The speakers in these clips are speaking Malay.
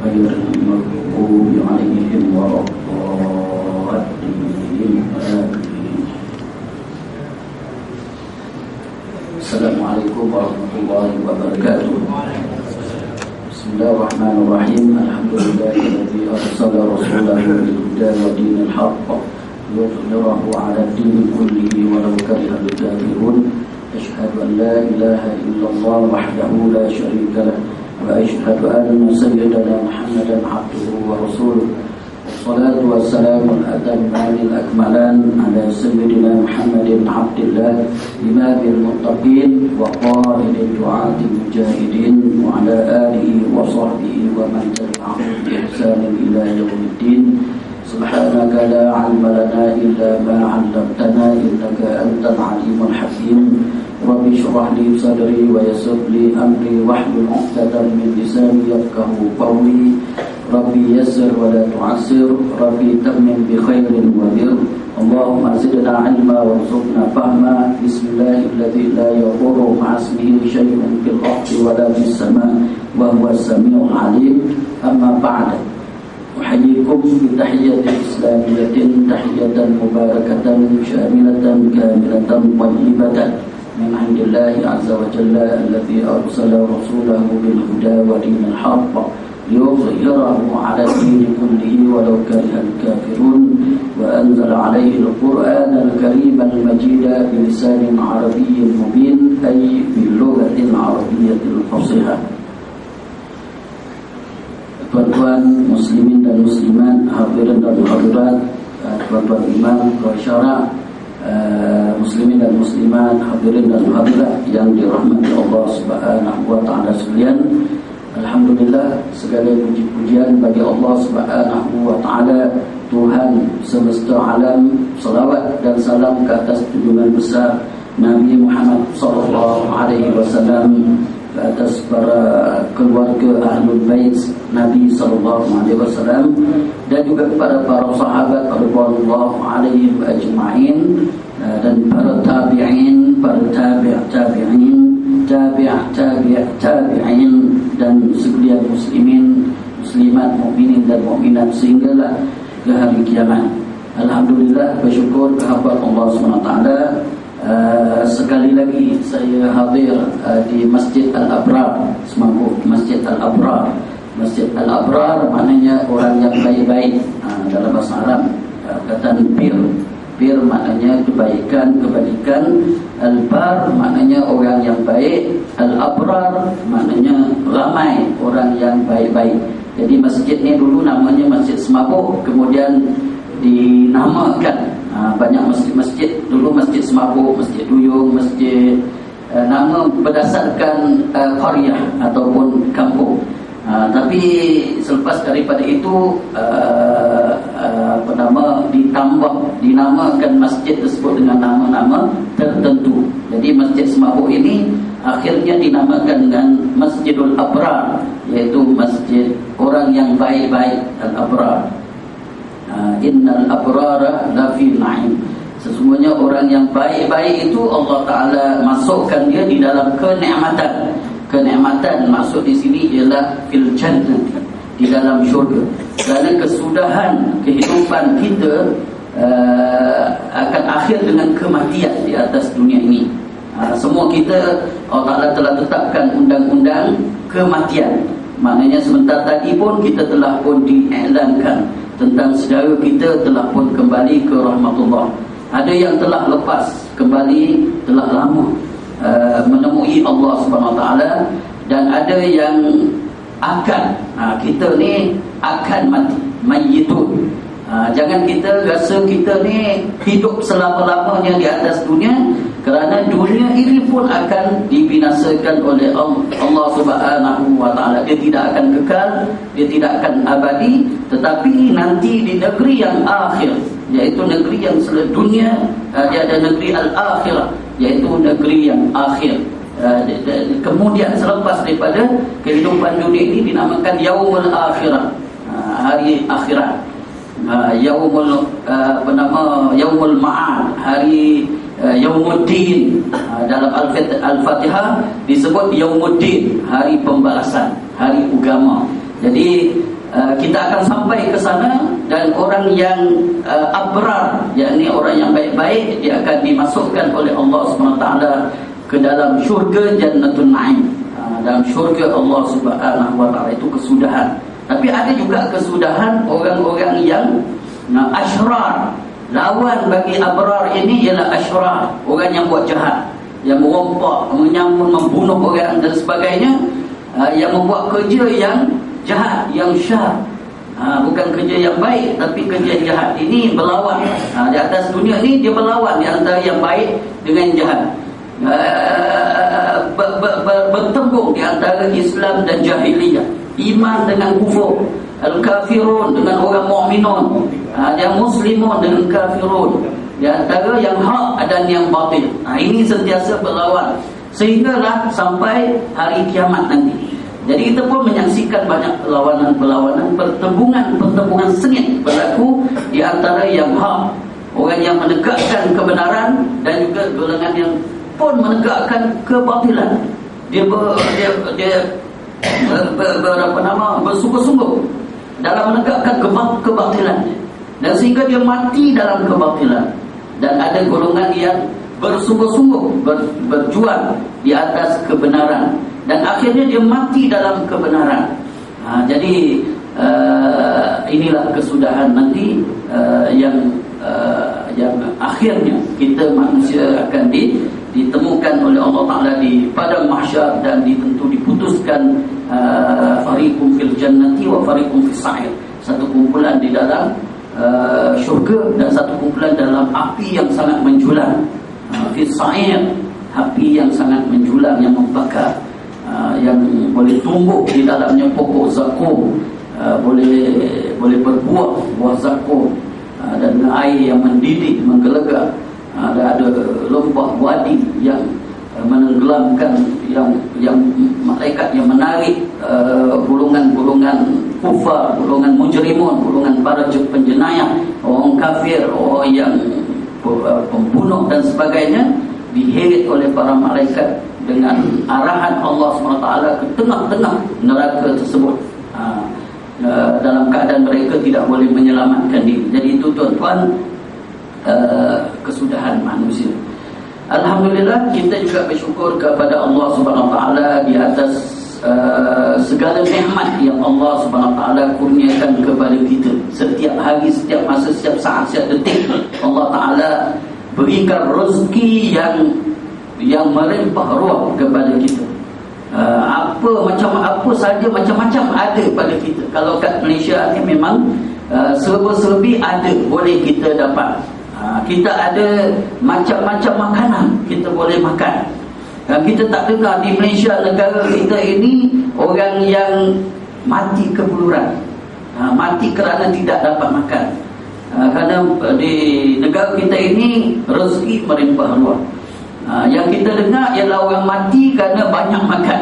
غير المغضوب عليهم ولا الضالين. السلام عليكم ورحمة الله وبركاته. بسم الله الرحمن الرحيم. الحمد لله الذي أرسل رسوله بالهدى ودين الحق ليظهره على الدين كله ولو كره الكافرون. أشهد أن لا إله إلا الله وحده لا شريك له وأشهد أن سيدنا محمدا عبده ورسوله. والصلاة والسلام الأتمان الأكملان على سيدنا محمد عبد الله إمام المتقين وقائد الدعاة المجاهدين وعلى آله وصحبه ومن تبعهم بإحسان إلى يوم الدين. سبحانك لا علم لنا إلا ما علمتنا إنك أنت العليم الحكيم. رب اشرح لي صدري ويسر لي أمري واحلل عقدة من لساني يفقهوا قولي. ربي يسر ولا تعسر. ربي تمم بخير وبر. اللهم زدنا علما وارزقنا فهما. بسم الله الذي لا يضر مع اسمه شيء في الأرض ولا في السماء وهو السميع العليم. أما بعد، أحييكم بتحية إسلامية تحية مباركة شاملة كاملة طيبة من عند الله عز وجل الذي أرسل رسوله بالهدى ودين الحق ليظهره على الدين كله ولو كره الكافرون. وأنزل عليه القرآن الكريم المجيد بلسان عربي مبين أي باللغة العربية الفصيحة. Tuan-tuan muslimin dan muslimat, hadirin dan hadirat, tuan-tuan imam, syara, muslimin dan muslimat, hadirin dan hadirat yang dirahmati Allah Subhanahu wa taala sekalian. Alhamdulillah, segala puji-pujian bagi Allah Subhanahu wa taala, Tuhan semesta alam. Salawat dan salam ke atas junjungan besar Nabi Muhammad sallallahu alaihi wasallam, ke atas para keluarga Ahlul Bait Nabi sallallahu alaihi wasallam, dan juga kepada para sahabat radhiyallahu alaihim ajma'in, dan para tabi'in, para tabi'in, tabi'in, dan sekalian muslimin, muslimat, mukminin dan mukminat sehinggalah ke hari kiamat. Alhamdulillah, bersyukur kehadirat Allah SWT. Sekali lagi saya hadir di Masjid Al-Abrar Semangkuk. Masjid Al-Abrar, Masjid Al-Abrar maknanya orang yang baik-baik. Dalam bahasa Arab perkataan bir maknanya kebaikan, kebajikan. Al-bar maknanya orang yang baik. Al-Abrar maknanya ramai orang yang baik-baik. Jadi masjid ni dulu namanya Masjid Semangkuk, kemudian dinamakan banyak masjid dulu, Masjid Semangkuk, Masjid Duyung, masjid nama berdasarkan qaryah ataupun kampung. Tapi selepas daripada itu dinamakan masjid tersebut dengan nama-nama tertentu. Jadi Masjid Semangkuk ini akhirnya dinamakan dengan Masjidul Abrar, iaitu masjid orang yang baik-baik, Al-Abrar. Innal abrara lafi na'im. Sesungguhnya orang yang baik-baik itu Allah Ta'ala masukkan dia di dalam kenikmatan. Kenikmatan maksud di sini ialah fil jannah, di dalam syurga. Kerana kesudahan kehidupan kita akan akhir dengan kematian di atas dunia ini. Semua kita, Allah Ta'ala telah tetapkan undang-undang kematian. Maknanya sebentar tadi pun kita telah pun diiklankan tentang saudara kita telah pun kembali ke rahmatullah. Ada yang telah lepas kembali, telah lama menemui Allah Subhanahu Wa Taala, dan ada yang akan, kita ni akan mati, mayyitun. Jangan kita rasa kita ni hidup selama-lamanya di atas dunia, kerana dunia ini pun akan dibinasakan oleh Allah Subhanahu wa taala. Dia tidak akan kekal, dia tidak akan abadi, tetapi nanti di negeri yang akhir, iaitu negeri yang selain dunia, dia ada negeri al-akhirah, iaitu negeri yang akhir. Kemudian selepas daripada kehidupan dunia ini dinamakan yaumul akhirah, hari akhirat. Yaumul yaumul ma'ad, hari Yaumuddin. Dalam Al-Fatihah disebut Yaumuddin, hari pembalasan, hari agama. Jadi kita akan sampai ke sana, dan orang yang abrar, yakni orang yang baik-baik, dia akan dimasukkan oleh Allah SWT ke dalam syurga Jannatul Na'im. Dalam syurga Allah SWT itu kesudahan. Tapi ada juga kesudahan orang-orang yang asyrar. Lawan bagi abrar ini ialah asyrar, orang yang buat jahat, yang merompak, membunuh orang dan sebagainya, yang membuat kerja yang jahat, yang syar. Bukan kerja yang baik, tapi kerja jahat. Ini berlawan. Di atas dunia ni dia berlawan di antara yang baik dengan yang jahat. Bertembung di antara Islam dan jahiliyah, iman dengan kufur, al-kafirun dengan orang mukminun, yang muslimun dengan kafirun, di antara yang hak dan yang batil. Ini sentiasa berlawan sehinggalah sampai hari kiamat nanti. Jadi kita pun menyaksikan banyak perlawanan-perlawanan, pertembungan sengit berlaku di antara yang hak, orang yang menegakkan kebenaran, dan juga golongan yang pun menegakkan kebatilan. Dia bersungguh-sungguh dalam menegakkan kebatilan, dan sehingga dia mati dalam kebatilan. Dan ada golongan yang bersungguh-sungguh berjuang di atas kebenaran, dan akhirnya dia mati dalam kebenaran. Jadi inilah kesudahan nanti, yang akhirnya kita manusia akan ditemukan oleh Allah Ta'ala di padang mahsyar, dan diputuskan fariqum fil jannati wa fariqum fis sa'ir. Satu kumpulan di dalam syurga, dan satu kumpulan dalam api yang sangat menjulang, fis sa'ir, api yang sangat menjulang, yang membakar, yang boleh tumbuh di dalamnya pokok zakum, boleh berbuah buah zakum, dan air yang mendidih, menggelegak. Ada lembah wadi yang menenggelamkan, yang malaikat yang menarik golongan-golongan kufar, golongan mujrimun, golongan para penjenayah, orang kafir, orang yang pembunuh dan sebagainya, diheret oleh para malaikat dengan arahan Allah SWT ke tengah-tengah neraka tersebut, dalam keadaan mereka tidak boleh menyelamatkan diri. Jadi itu tuan-tuan, kesudahan manusia. Alhamdulillah, kita juga bersyukur kepada Allah SWT di atas segala nikmat yang Allah SWT kurniakan kepada kita. Setiap hari, setiap masa, setiap saat, setiap detik, Allah Ta'ala berikan rezeki yang melimpah ruah kepada kita. Apa saja, macam-macam ada pada kita. Kalau kat Malaysia ni memang serba-serbi ada, boleh kita dapat. Kita ada macam-macam makanan kita boleh makan. Kita tak dengar di Malaysia, negara kita ini, orang yang mati kebuluran, mati kerana tidak dapat makan. Kerana di negara kita ini rezeki melimpah ruah. Yang kita dengar ialah orang mati kerana banyak makan.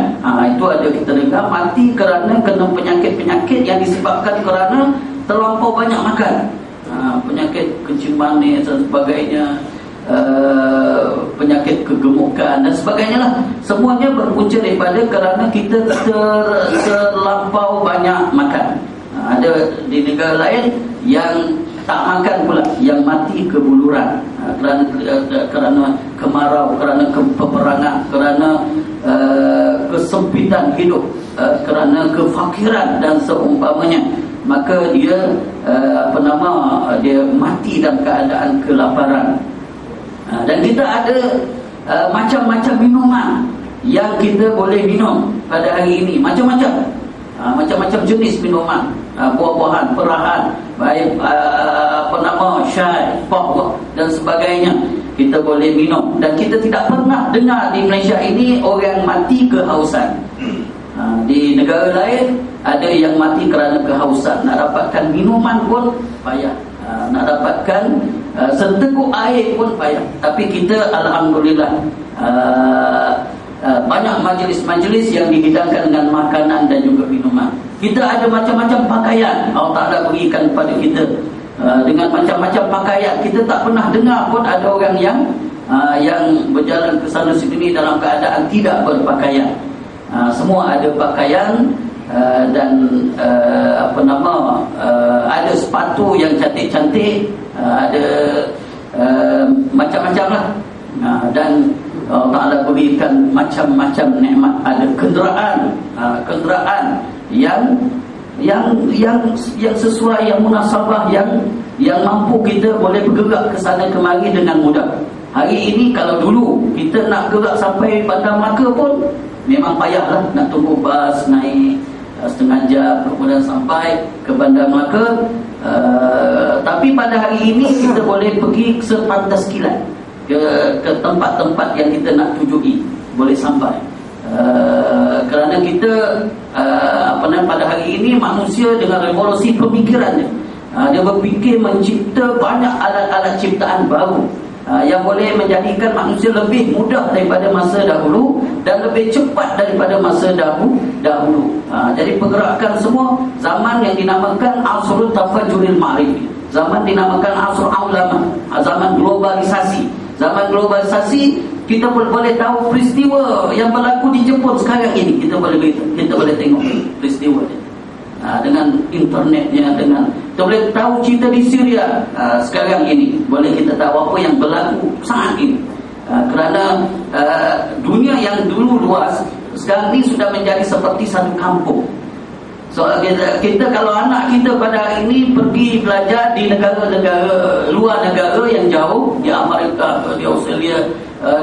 Itu ada kita dengar, mati kerana kena penyakit-penyakit yang disebabkan kerana terlampau banyak makan. Penyakit kencing manis dan sebagainya, penyakit kegemukan dan sebagainya lah. Semuanya berpunca daripada kerana kita terlampau banyak makan. Ada di negara lain yang tak makan pula, yang mati kebuluran, kerana kemarau, kerana peperangan, kerana kesempitan hidup, kerana kefakiran dan seumpamanya. Maka dia dia mati dalam keadaan kelaparan. Dan kita ada macam-macam minuman yang kita boleh minum pada hari ini, macam-macam jenis minuman, buah-buahan, perahan, baik syai, pok dan sebagainya, kita boleh minum. Dan kita tidak pernah dengar di Malaysia ini orang mati kehausan. Di negara lain ada yang mati kerana kehausan, nak dapatkan minuman pun payah, nak dapatkan seteguk air pun payah. Tapi kita alhamdulillah, banyak majlis-majlis yang dihidangkan dengan makanan dan juga minuman. Kita ada macam-macam pakaian Allah Ta'ala berikan kepada kita, dengan macam-macam pakaian. Kita tak pernah dengar pun ada orang yang berjalan ke sana sini dalam keadaan tidak berpakaian. Semua ada pakaian, dan ada sepatu yang cantik-cantik, ada macam-macam lah. Dan Allah Ta'ala berikan macam-macam nikmat. Ada kenderaan yang sesuai, yang munasabah, yang mampu kita boleh bergerak ke sana kemari dengan mudah. Hari ini kalau dulu kita nak gerak sampai Bandar Melaka pun memang payahlah, nak tunggu bas naik setengah jam kemudian sampai ke Bandar Melaka. Tapi pada hari ini kita boleh pergi sepantas kilat ke tempat-tempat yang kita nak tujui, boleh sampai. Kerana kita pada hari ini manusia dengan revolusi pemikirannya, dia berfikir mencipta banyak alat-alat ciptaan baru yang boleh menjadikan manusia lebih mudah daripada masa dahulu dan lebih cepat daripada masa dahulu. Jadi pergerakan semua zaman yang dinamakan Asrul Tafajjuril Ma'rifi, zaman dinamakan Asrul Aulama, zaman globalisasi. Zaman globalisasi kita boleh tahu peristiwa yang berlaku di Jepun sekarang ini, kita boleh tengok peristiwa dia. Dengan internetnya, kita boleh tahu cerita di Syria sekarang ini, boleh kita tahu apa yang berlaku saat ini. Kerana dunia yang dulu luas sekarang ini sudah menjadi seperti satu kampung. So kita kalau anak kita pada hari ini pergi belajar di negara-negara luar negara yang jauh, di Amerika, di Australia,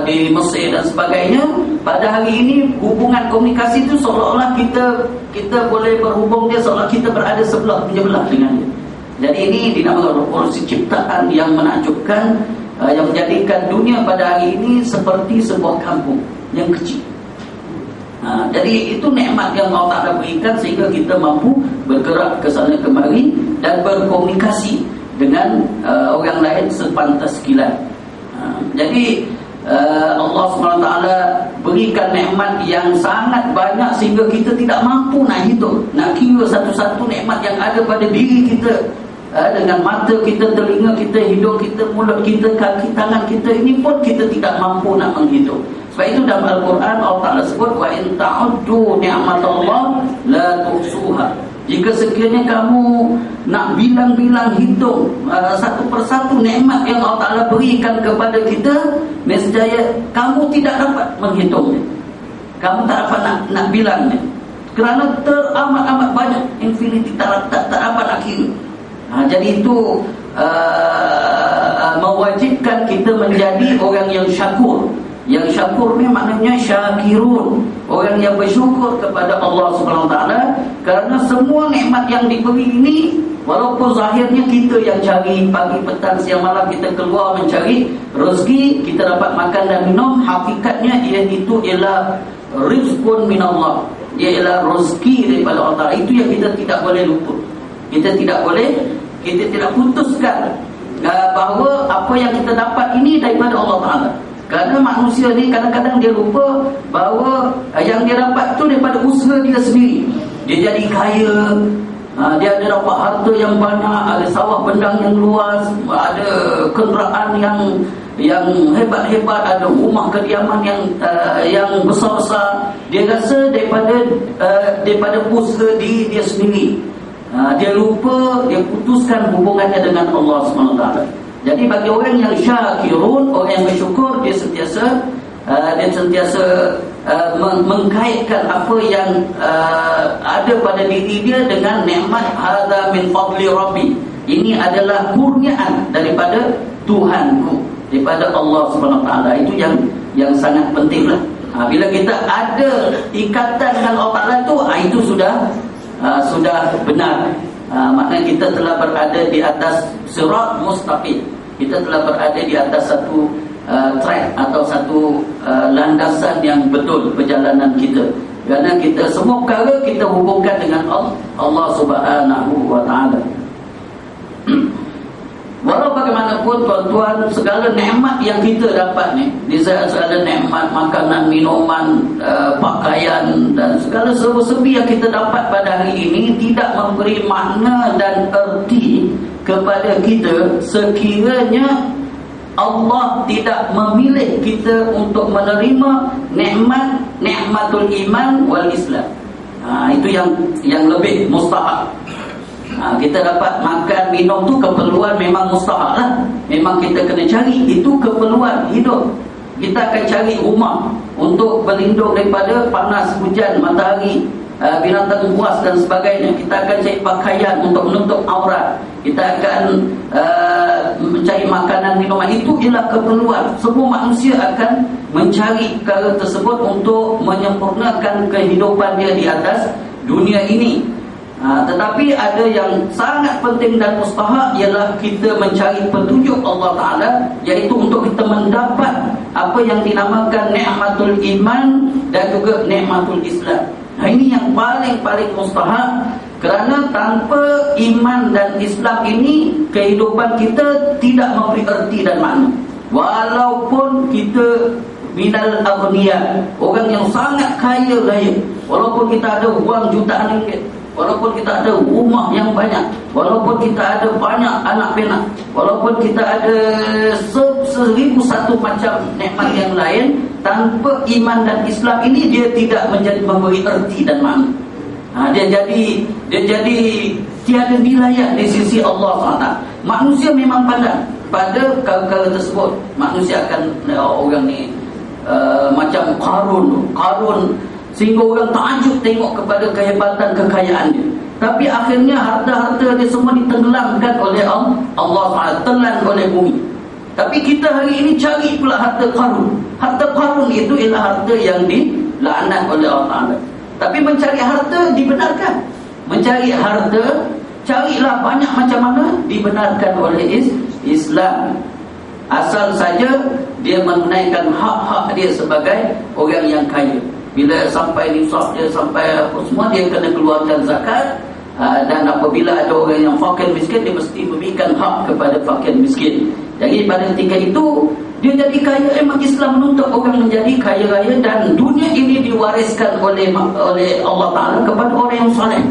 di Mesir dan sebagainya, pada hari ini hubungan komunikasi itu seolah-olah kita boleh berhubung dia seolah kita berada sebelah menyebelah dengan dia. Jadi ini dinamakan revolusi ciptaan yang menakjubkan, yang menjadikan dunia pada hari ini seperti sebuah kampung yang kecil. Jadi itu nikmat yang Allah Ta'ala berikan sehingga kita mampu bergerak ke sana kemari dan berkomunikasi dengan orang lain sepantas kilat. Jadi Allah SWT berikan nikmat yang sangat banyak sehingga kita tidak mampu nak hitung, nak kira satu-satu nikmat yang ada pada diri kita. Dengan mata kita, telinga kita, hidung kita, mulut kita, kaki, tangan kita, ini pun kita tidak mampu nak menghitung. Sebab itu dalam Al-Quran Allah Ta'ala sebut wa in ta'uddu ni'matallah la tuhsuha. Jika sekiranya kamu nak bilang-bilang hitung satu persatu nikmat yang Allah Ta'ala berikan kepada kita, nescaya kamu tidak dapat menghitungnya. Kamu tak dapat nak bilangnya, kerana teramat-amat banyak, infinity, tak dapat nak kira. Jadi itu mewajibkan kita menjadi orang yang syakur. Yang syakur ni maknanya syakirun, orang yang bersyukur kepada Allah Subhanahu Wa Taala kerana semua nikmat yang diberi ini, walaupun zahirnya kita yang cari pagi, petang, siang, malam kita keluar mencari rezeki, kita dapat makan dan minum, hakikatnya itu ialah rizqun minallah, dia ialah rezeki daripada Allah Taala. Itu yang kita tidak boleh luput. Kita tidak putuskan bahawa apa yang kita dapat ini daripada Allah Ta'ala. Kerana manusia ni kadang-kadang dia lupa bahawa yang dia dapat tu daripada usaha dia sendiri. Dia jadi kaya, dia ada dapat harta yang banyak, ada sawah bendang yang luas, ada kenderaan yang hebat-hebat, ada rumah kediaman yang besar-besar. Dia rasa daripada usaha diri dia sendiri. Dia lupa, dia putuskan hubungannya dengan Allah SWT. Jadi bagi orang yang syakirun, orang yang bersyukur, dia sentiasa mengkaitkan apa yang ada pada diri dia dengan nikmat hadza min fadli rabbi. Ini adalah kurniaan daripada Tuhanku, daripada Allah SWT. Itu yang sangat pentinglah. Bila kita ada ikatan dengan Allah Ta'ala itu sudah benar. Maknanya kita telah berada di atas sirat mustaqim. Kita telah berada di atas satu track atau satu landasan yang betul perjalanan kita. Kerana kita semua perkara kita hubungkan dengan Allah Subhanahu Wa Taala. Walau bagaimanapun tuan-tuan, segala nikmat yang kita dapat ni, segala nikmat makanan, minuman, pakaian dan segala serba-serbi yang kita dapat pada hari ini tidak memberi makna dan erti kepada kita sekiranya Allah tidak memilih kita untuk menerima nikmatul iman wal Islam. Itu yang lebih mustahak. Kita dapat makan, minum tu keperluan memang mustahak lah. Memang kita kena cari, itu keperluan hidup. Kita akan cari rumah untuk berlindung daripada panas, hujan, matahari, binatang buas dan sebagainya. Kita akan cari pakaian untuk menutup aurat. Kita akan mencari makanan, minuman. Itu ialah keperluan. Semua manusia akan mencari perkara tersebut untuk menyempurnakan kehidupan dia di atas dunia ini. Tetapi ada yang sangat penting dan mustahak, ialah kita mencari petunjuk Allah Ta'ala, iaitu untuk kita mendapat apa yang dinamakan ni'matul iman dan juga ni'matul Islam. Ini yang paling mustahak, kerana tanpa iman dan Islam ini, kehidupan kita tidak memberi erti dan makna. Walaupun kita minal aghniya, orang yang sangat kaya raya, walaupun kita ada wang jutaan ringgit, walaupun kita ada rumah yang banyak, walaupun kita ada banyak anak pinak, walaupun kita ada 1001 macam nikmat yang lain, tanpa iman dan Islam ini, dia tidak menjadi memberi erti dan makna. Dia jadi tiada nilai di sisi Allah SWT. Manusia memang pandang pada perkara tersebut. Manusia akan orang ni macam Qarun, sehingga orang takjub tengok kepada kehebatan kekayaan dia. Tapi akhirnya harta-harta dia semua ditenggelamkan oleh Allah SWT, telan oleh bumi. Tapi kita hari ini cari pula harta Qarun. Harta Qarun itu ialah harta yang dilaknat oleh Allah Ta'ala. Tapi mencari harta dibenarkan. Mencari harta, carilah banyak macam mana, dibenarkan oleh Islam. Asal saja dia menunaikan hak-hak dia sebagai orang yang kaya. Bila sampai nisab dia, sampai apa semua, dia kena keluarkan zakat. Dan apabila ada orang yang fakir miskin, dia mesti memberikan hak kepada fakir miskin. Jadi pada ketika itu dia jadi kaya. Memang Islam menuntut orang menjadi kaya raya, dan dunia ini diwariskan oleh Allah Ta'ala kepada orang yang soleh.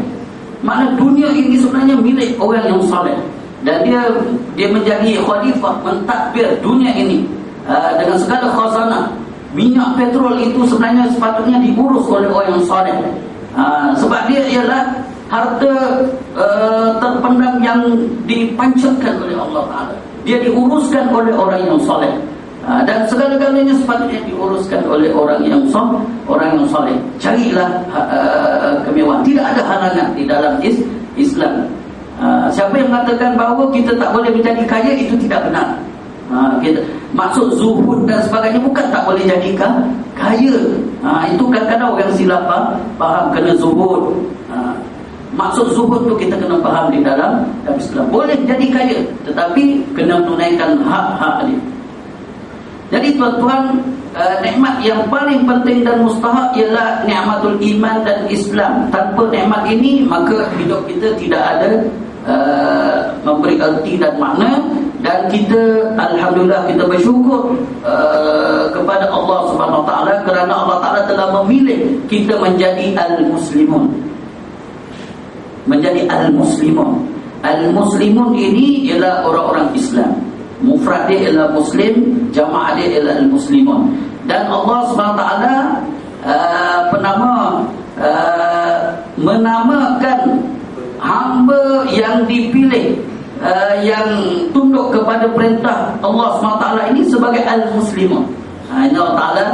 Makna dunia ini sebenarnya milik orang yang soleh, dan dia menjadi khalifah, mentadbir dunia ini dengan segala khazanah. Minyak petrol itu sebenarnya sepatutnya diurus oleh orang yang soleh, sebab dia ialah harta terpendam yang dipancarkan oleh Allah Ta'ala. Dia diuruskan oleh orang yang soleh, dan segala-galanya sepatutnya diuruskan oleh orang yang soleh. Carilah kemewahan. Tidak ada halangan di dalam Islam. Siapa yang mengatakan bahawa kita tak boleh menjadi kaya, itu tidak benar. Maksud zuhud dan sebagainya bukan tak boleh jadi kaya. Itu kadang-kadang orang silap faham kena zuhud. Maksud zuhud tu kita kena faham di dalam Islam. Boleh jadi kaya, tetapi kena menunaikan hak-hak dia. Jadi tuan-tuan, nikmat yang paling penting dan mustahak ialah nikmatul iman dan Islam. Tanpa nikmat ini, maka hidup kita tidak ada memberi erti dan makna. Dan kita, alhamdulillah, kita bersyukur kepada Allah Subhanahu Wa Taala, kerana Allah Taala telah memilih kita menjadi al-muslimun. Menjadi al-muslimun. Al-muslimun ini ialah orang-orang Islam. Mufrad dia ialah muslim, jamaah dia ialah al-muslimun. Dan Allah SWT menamakan hamba yang dipilih, yang tunduk kepada perintah Allah SWT ini sebagai al-muslimun. Allah Ta'ala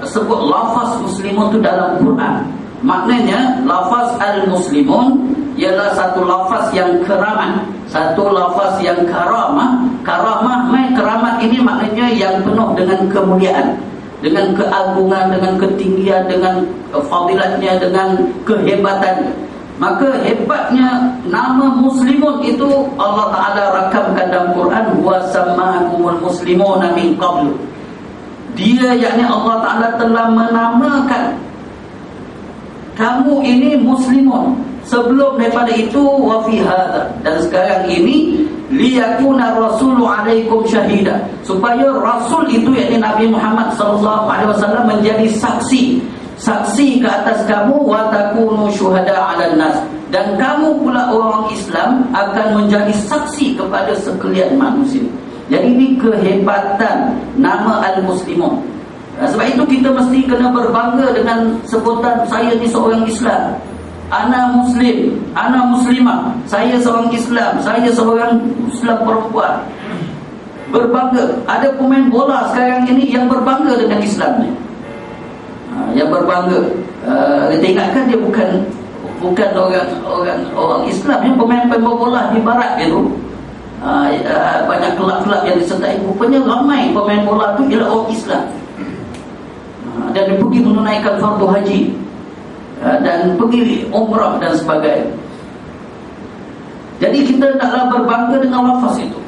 sebut lafaz muslimun itu dalam Quran. Maknanya lafaz al-muslimun ialah satu lafaz yang keramat, satu lafaz yang karamah. Keramat ini maknanya yang penuh dengan kemuliaan, dengan keagungan, dengan ketinggian, dengan fadilatnya, dengan kehebatan. Maka hebatnya nama muslimun itu Allah Ta'ala rakamkan dalam Quran, wa sammakumul muslimuna min qablu. Dia, yakni Allah Ta'ala telah menamakan kamu ini muslimun sebelum daripada itu, wa fi hadza, dan sekarang ini liyakuna rasulu alaikum syahida, supaya rasul itu, yakni Nabi Muhammad sallallahu alaihi wasallam, menjadi saksi ke atas kamu, wa takunu syuhada 'alan nas, dan kamu pula orang Islam akan menjadi saksi kepada sekalian manusia. Jadi ini kehebatan nama al-muslimun. Sebab itu kita mesti kena berbangga dengan sebutan saya ni seorang Islam. Ana Muslim, ana Muslimah. Saya seorang Islam, saya seorang Islam perempuan. Berbangga. Ada pemain bola sekarang ini yang berbangga dengan Islam ni. Yang berbangga. Kita ingatkan dia bukan orang Islam. Yang pemain bola di barat itu, banyak kelab-kelab yang disertai, rupanya ramai pemain bola tu ialah orang Islam. Dan dia pergi menunaikan fardu haji, dan pergi umrah dan sebagainya. Jadi kita taklah berbangga dengan lafaz itu.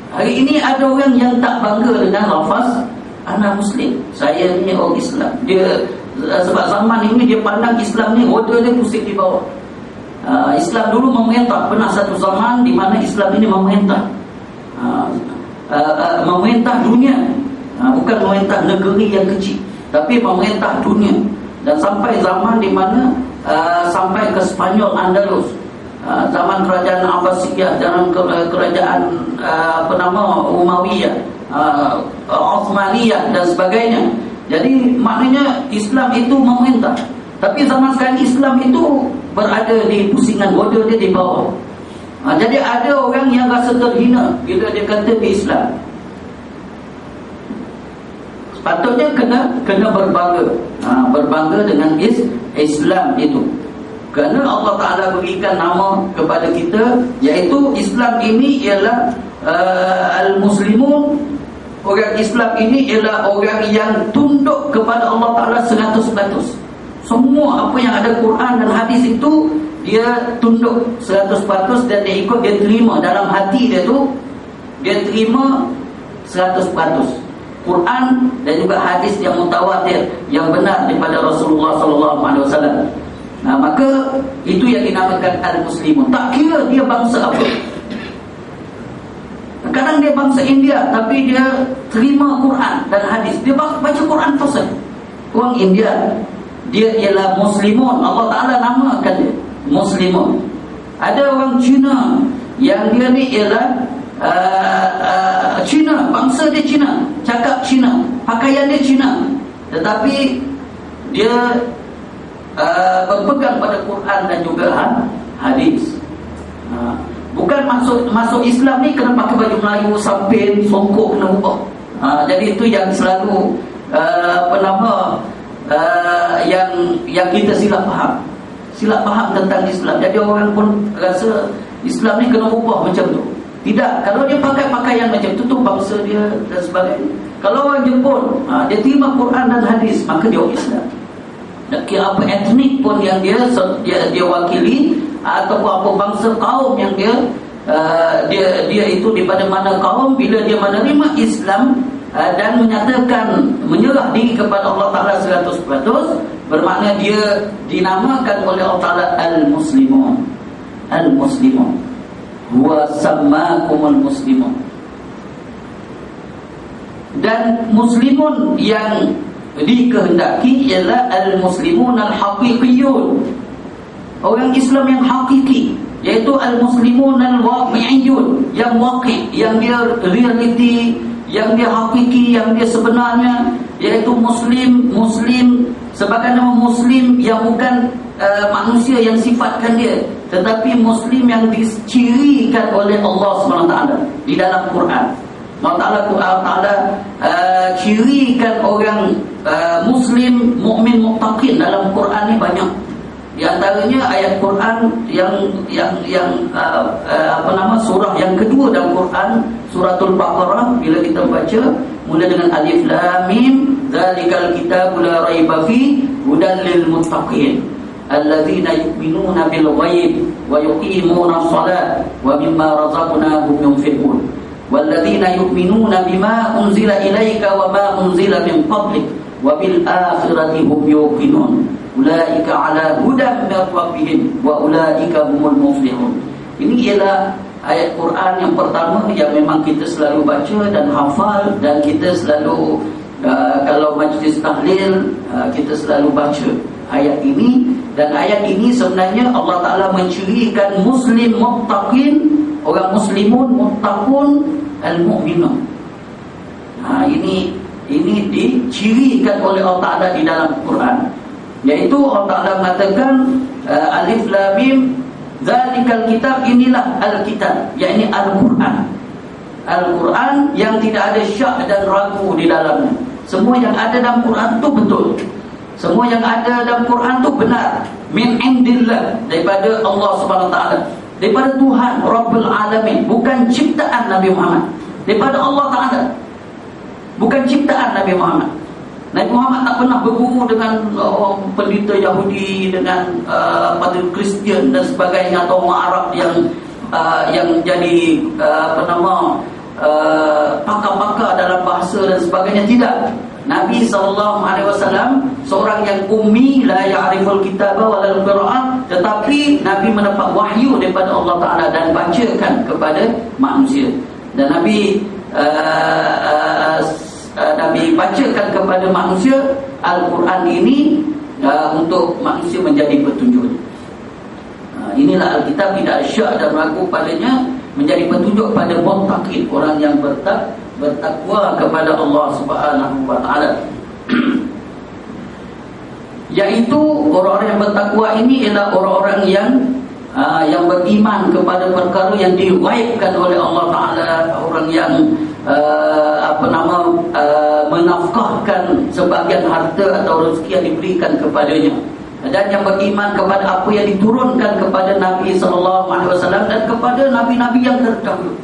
Hari ini ada orang yang tak bangga dengan lafaz ana Muslim, saya ni orang Islam. Dia sebab zaman ini dia pandang Islam ni roda dia pusing di bawah. Islam dulu memerintah, pernah satu zaman di mana Islam ini memerintah, memerintah dunia, bukan memerintah negeri yang kecil, tapi memerintah dunia. Dan sampai zaman di mana sampai ke Spanyol, Andalus, zaman kerajaan Abbasiyah, zaman kerajaan Umayyah, Uthmaniyah dan sebagainya. Jadi maknanya Islam itu memerintah. Tapi zaman sekarang Islam itu berada di pusingan roda dia di bawah. Jadi ada orang yang rasa terhina bila dia kata dia Islam. Sepatutnya kena berbangga, berbangga dengan Islam itu. Kerana Allah Ta'ala berikan nama kepada kita, iaitu Islam ini ialah Al-Muslimun. Orang Islam ini ialah orang yang tunduk kepada Allah Ta'ala 100%. Semua apa yang ada Quran dan hadis itu dia tunduk 100% dan dia ikut, dia terima dalam hati dia tu, dia terima 100%. Quran dan juga hadis yang mutawatir, yang benar daripada Rasulullah SAW. Maka itu yang dinamakan Al-Muslimun. Tak kira dia bangsa apa. Kadang dia bangsa India tapi dia terima Quran dan hadis. Dia baca Quran fasih. Orang India, dia ialah Muslimun. Allah Ta'ala namakan dia Muslimun. Ada orang Cina yang dia ni ialah Cina, bangsa dia Cina, cakap Cina, pakaian dia Cina, tetapi dia berpegang pada Quran dan juga hadis. Bukan masuk Islam ni kena pakai baju Melayu, sampin, songkok, kena ubah. Jadi itu yang selalu yang kita silap faham tentang Islam. Jadi orang pun rasa Islam ni kena ubah macam tu. Tidak, kalau dia pakai pakaian macam tu bangsa dia dan sebagainya. Kalau orang Jepun, dia terima Quran dan hadis, maka dia orang Islam. Tak kira apa etnik pun yang dia wakili, ataupun apa bangsa kaum yang dia itu daripada mana kaum, bila dia menerima Islam dan menyatakan menyerah diri kepada Allah Ta'ala 100%, bermakna dia dinamakan oleh Allah Ta'ala Al-Muslimun. Al-Muslimun huwa sammakumul muslimun. Dan muslimun yang dikehendaki ialah al-muslimun al-haqiqiyun, orang Islam yang hakiki, iaitu al-muslimun al-waqi'iyun, yang waqi', yang dia realiti, yang dia hakiki, yang dia sebenarnya, iaitu muslim sebagai nama muslim yang bukan manusia yang sifatkan dia, tetapi muslim yang dicirikan oleh Allah SWT di dalam Quran. Allah Ta'ala cirikan orang muslim, mukmin, muttaqin dalam Quran ni banyak. Di antaranya ayat Quran yang surah yang kedua dalam Quran, suratul Baqarah, bila kita baca mula dengan alif lam mim, dzalikal kitabul la raiba fi hudal lil muttaqin alladzina yu'minuna bil ghaib wa yuqimuna shalah wa mimma razaqnahum yunfiqun walladzina yu'minuna bima unzila ilaika wa ma unzila min qablik wa bil akhirati hum yuqinun ulaika ala hudan min rabbihim wa ulaika humul muflihun. Ini ialah ayat Quran yang pertama yang memang kita selalu baca dan hafal, dan kita selalu kalau majlis tahlil kita selalu baca ayat ini. Dan ayat ini sebenarnya Allah Ta'ala mencirikan muslim muttaqin, orang muslimun muttaqun al-mu'minun. Ini ini dicirikan oleh Allah Ta'ala di dalam Quran, yaitu Allah Ta'ala mengatakan Alif Lam Mim Zalikal Kitab, inilah Al-Kitab, yakni Al-Quran. Al-Quran yang tidak ada syak dan ragu di dalamnya. Semua yang ada dalam Quran itu betul, semua yang ada dalam Quran itu benar, min indillah, daripada Allah Subhanahu Wa Ta'ala, daripada Tuhan Rabbul Alamin, bukan ciptaan Nabi Muhammad, daripada Allah Ta'ala, bukan ciptaan Nabi Muhammad. Nabi Muhammad tak pernah berguru dengan pendeta Yahudi, dengan pada Kristian dan sebagainya, atau orang Arab yang jadi pakar-pakar dalam bahasa dan sebagainya. Tidak. Nabi SAW seorang yang ummi, la ya'riful kitaba wa la qira'ah, tetapi Nabi mendapat wahyu daripada Allah Ta'ala dan bacakan kepada manusia. Dan Nabi bacakan kepada manusia Al-Quran ini untuk manusia menjadi petunjuk. Inilah Alkitab, tidak syak dan ragu padanya, menjadi petunjuk pada muttaqin, orang yang bertakwa kepada Allah Subhanahu Wa Ta'ala. Yaitu orang-orang yang bertakwa ini ialah orang-orang yang beriman kepada perkara yang diriwayatkan oleh Allah Ta'ala, orang yang menafkahkan sebagian harta atau rezeki yang diberikan kepadanya, dan yang beriman kepada apa yang diturunkan kepada Nabi SAW dan kepada Nabi-Nabi yang terdahulu.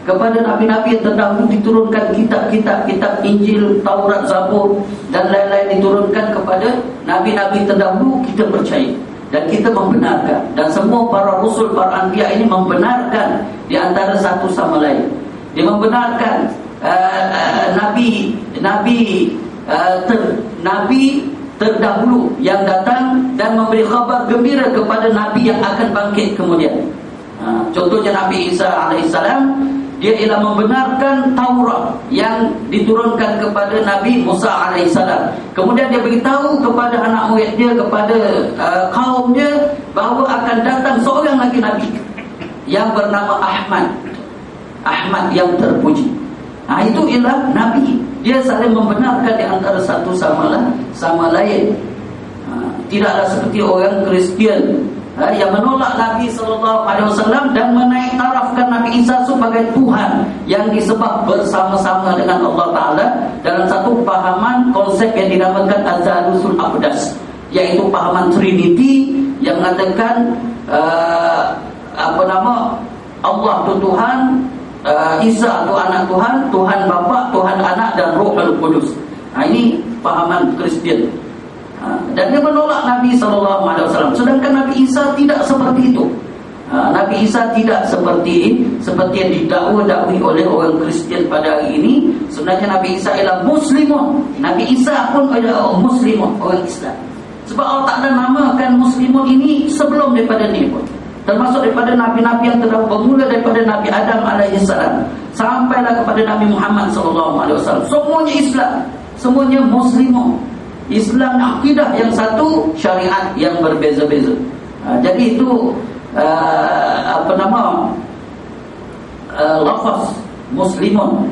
Kepada Nabi-Nabi yang terdahulu diturunkan kitab Injil, Taurat, Zabur dan lain-lain diturunkan kepada Nabi-Nabi terdahulu. Kita percaya dan kita membenarkan, dan semua para rasul, para anbiya ini membenarkan di antara satu sama lain. Dia membenarkan Nabi terdahulu yang datang dan memberi khabar gembira kepada Nabi yang akan bangkit kemudian. Contohnya Nabi Isa alaihissalam, dia ialah membenarkan Taurat yang diturunkan kepada Nabi Musa alaihissalam. Kemudian dia beritahu kepada anak murid dia, kepada kaum dia, bahawa akan datang seorang lagi Nabi yang bernama Ahmad yang terpuji. Itu ialah Nabi. Dia saling membenarkan di antara satu sama lain. Tidaklah seperti orang Kristian yang menolak Nabi SAW dan menaik tarafkan Nabi Isa sebagai Tuhan yang disembah bersama-sama dengan Allah Ta'ala dalam satu pahaman konsep yang dinamakan Az-Zalusul Aqdas, yaitu pahaman Trinity yang mengatakan Allah itu Tuhan, Isa itu anak Tuhan, Tuhan Bapa, Tuhan Anak dan Ruhul Qudus. Ini pahaman Kristian. Dan dia menolak Nabi SAW. Sedangkan Nabi Isa tidak seperti itu. Nabi Isa tidak seperti yang didakwa-dakwi oleh orang Kristian pada hari ini. Sebenarnya Nabi Isa ialah Muslimun. Nabi Isa pun adalah Muslimun, orang Islam. Sebab Allah Ta'ala namakan Muslimun ini sebelum daripada ni pun, termasuk daripada Nabi-Nabi yang telah bermula daripada Nabi Adam alaihissalam sampailah kepada Nabi Muhammad SAW. Semuanya Islam, semuanya Muslimun. Islam akidah yang satu, syariat yang berbeza-beza. Jadi itu lafaz Muslimun.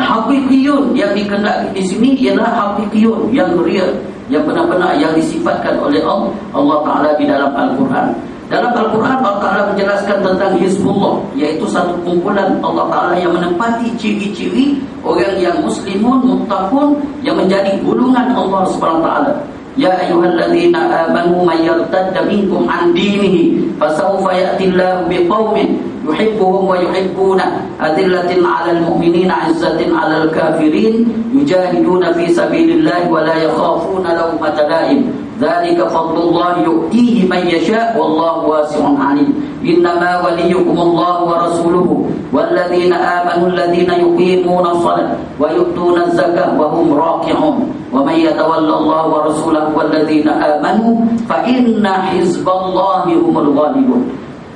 Haqiqiyun yang dikehendaki di sini ialah haqiqiyun, yang real, yang benar-benar yang disifatkan oleh Allah Ta'ala di dalam Al-Quran. Dalam Al-Quran Allah Ta'ala menjelaskan tentang Hizbullah, iaitu satu kumpulan Allah Ta'ala yang menempati ciri-ciri orang yang muslimun, muttaqun, yang menjadi gulungan Allah Subhanahu Wa Ta'ala. Ya ayyuhalladzina amanu may yartadda minkum an dinihi fasawfa ya'tillahu biqaumin yuhibbuhum wa yuhibbuna adillatin 'alal mu'minina 'izzatin 'alal kafirin yujahiduna fi sabilillahi wa la yakhafuna lawmata la'im. Dzalika fadlullah yu'tihi man yasha' wallahu wasi'un 'alim. Innama waliyukumullahu wa rasuluhu walladzina amanu alladzina yuqimuna shalah wa yu'tuna az-zakata wa hum raki'un. Wa may yatawalla Allah wa rasulahu walladzina amanu fa inna hizballahi humul ghalibun.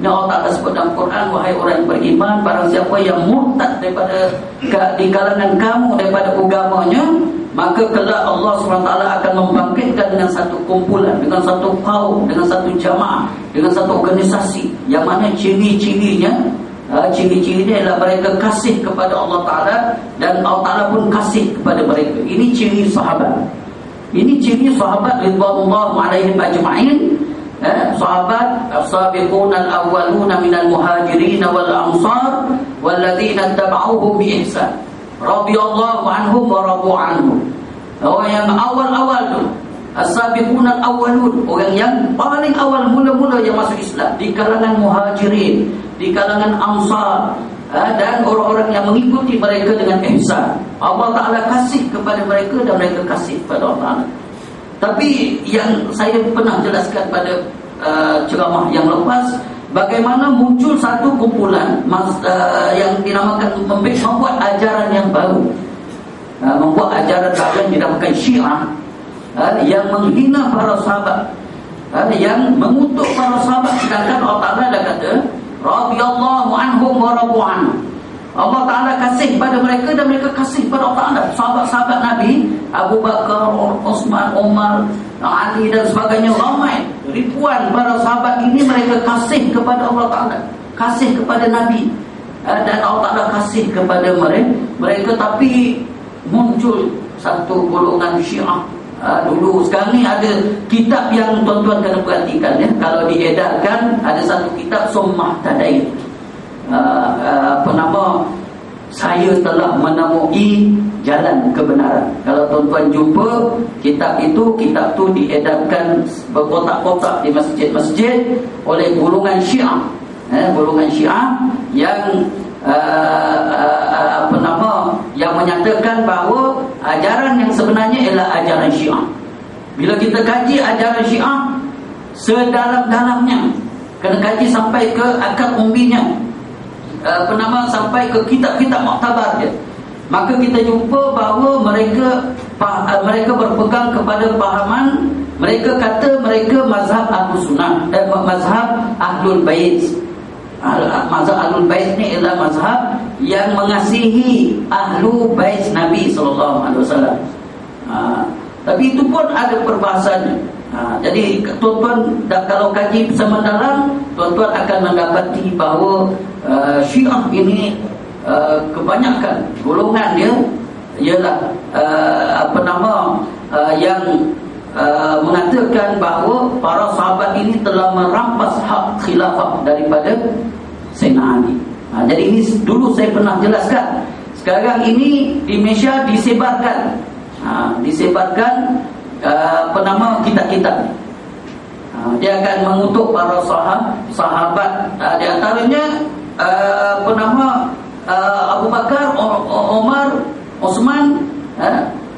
Ini Allah Ta'ala sebut dalam Quran, wahai orang yang beriman, barang siapa yang murtad daripada di kalangan kamu daripada agamanya, maka kelak Allah SWT akan membangkitkan dengan satu kumpulan, dengan satu kaum, dengan satu jamaah, dengan satu organisasi yang mana ciri-cirinya Ciri-cirinya adalah mereka kasih kepada Allah Ta'ala, dan Allah Ta'ala pun kasih kepada mereka. Ini ciri sahabat. Ini ciri sahabat ridwanullah alaihim ajma'in. Sahabat as-sabiqun al-awwaluna minal muhajirin wal ansar walladzina tabauhum bi ihsan radhiyallahu anhum wa radu anhum. Orang yang awal-awal tu, as-sabiqun al-awwalun, orang yang paling awal mula-mula yang masuk Islam, di kalangan muhajirin, di kalangan ansar, dan orang-orang yang mengikuti mereka dengan ihsan. Allah Ta'ala kasih kepada mereka dan mereka kasih kepada Allah Ta'ala. Tapi yang saya pernah jelaskan pada ceramah yang lepas, bagaimana muncul satu kumpulan yang dinamakan membuat ajaran yang baru, membuat ajaran yang dinamakan Syiah, yang menghina para sahabat, yang mengutuk para sahabat, sedangkan Allah Ta'ala dah kata radhiyallahu anhum wa radu anhum. Allah Ta'ala kasih pada mereka dan mereka kasih pada Allah Ta'ala. Sahabat-sahabat Nabi, Abu Bakar, Osman, Umar, Ali dan sebagainya, ramai, ribuan para sahabat ini mereka kasih kepada Allah Ta'ala, kasih kepada Nabi, dan Allah Ta'ala kasih kepada mereka. Tapi muncul satu golongan Syiah. Dulu, sekarang ni ada kitab yang tuan-tuan kena perhatikan, ya. Kalau diedarkan, ada satu kitab Summah Tadain, saya telah menemui jalan kebenaran. Kalau tuan-tuan jumpa kitab itu, kitab tu diedarkan berkotak-kotak di masjid-masjid oleh golongan Syiah, golongan Syiah yang yang menyatakan bahawa ajaran yang sebenarnya ialah ajaran Syiah. Bila kita kaji ajaran Syiah sedalam-dalamnya, kena kaji sampai ke akar umbinya, sampai ke kitab-kitab muktabar dia, maka kita jumpa bahawa mereka berpegang kepada pahaman, mereka kata mereka mazhab Ahlus Sunnah dan mazhab Ahlul Bait. Mazhab Ahlul Bait ni ialah mazhab yang mengasihi Ahlul Bait Nabi SAW. Tapi itu pun ada perbahasannya. Jadi tuan-tuan kalau kaji bersama dalam, tuan-tuan akan mendapati bahawa Syiah ini kebanyakan golongan dia ialah yang mengatakan bahawa para sahabat ini telah merampas hak khilafah daripada Sayyidina Ali. Jadi ini dulu saya pernah jelaskan. Sekarang ini di Malaysia disebarkan kitab-kitab. Dia akan mengutuk para sahabat, di antaranya Abu Bakar, Umar, Osman,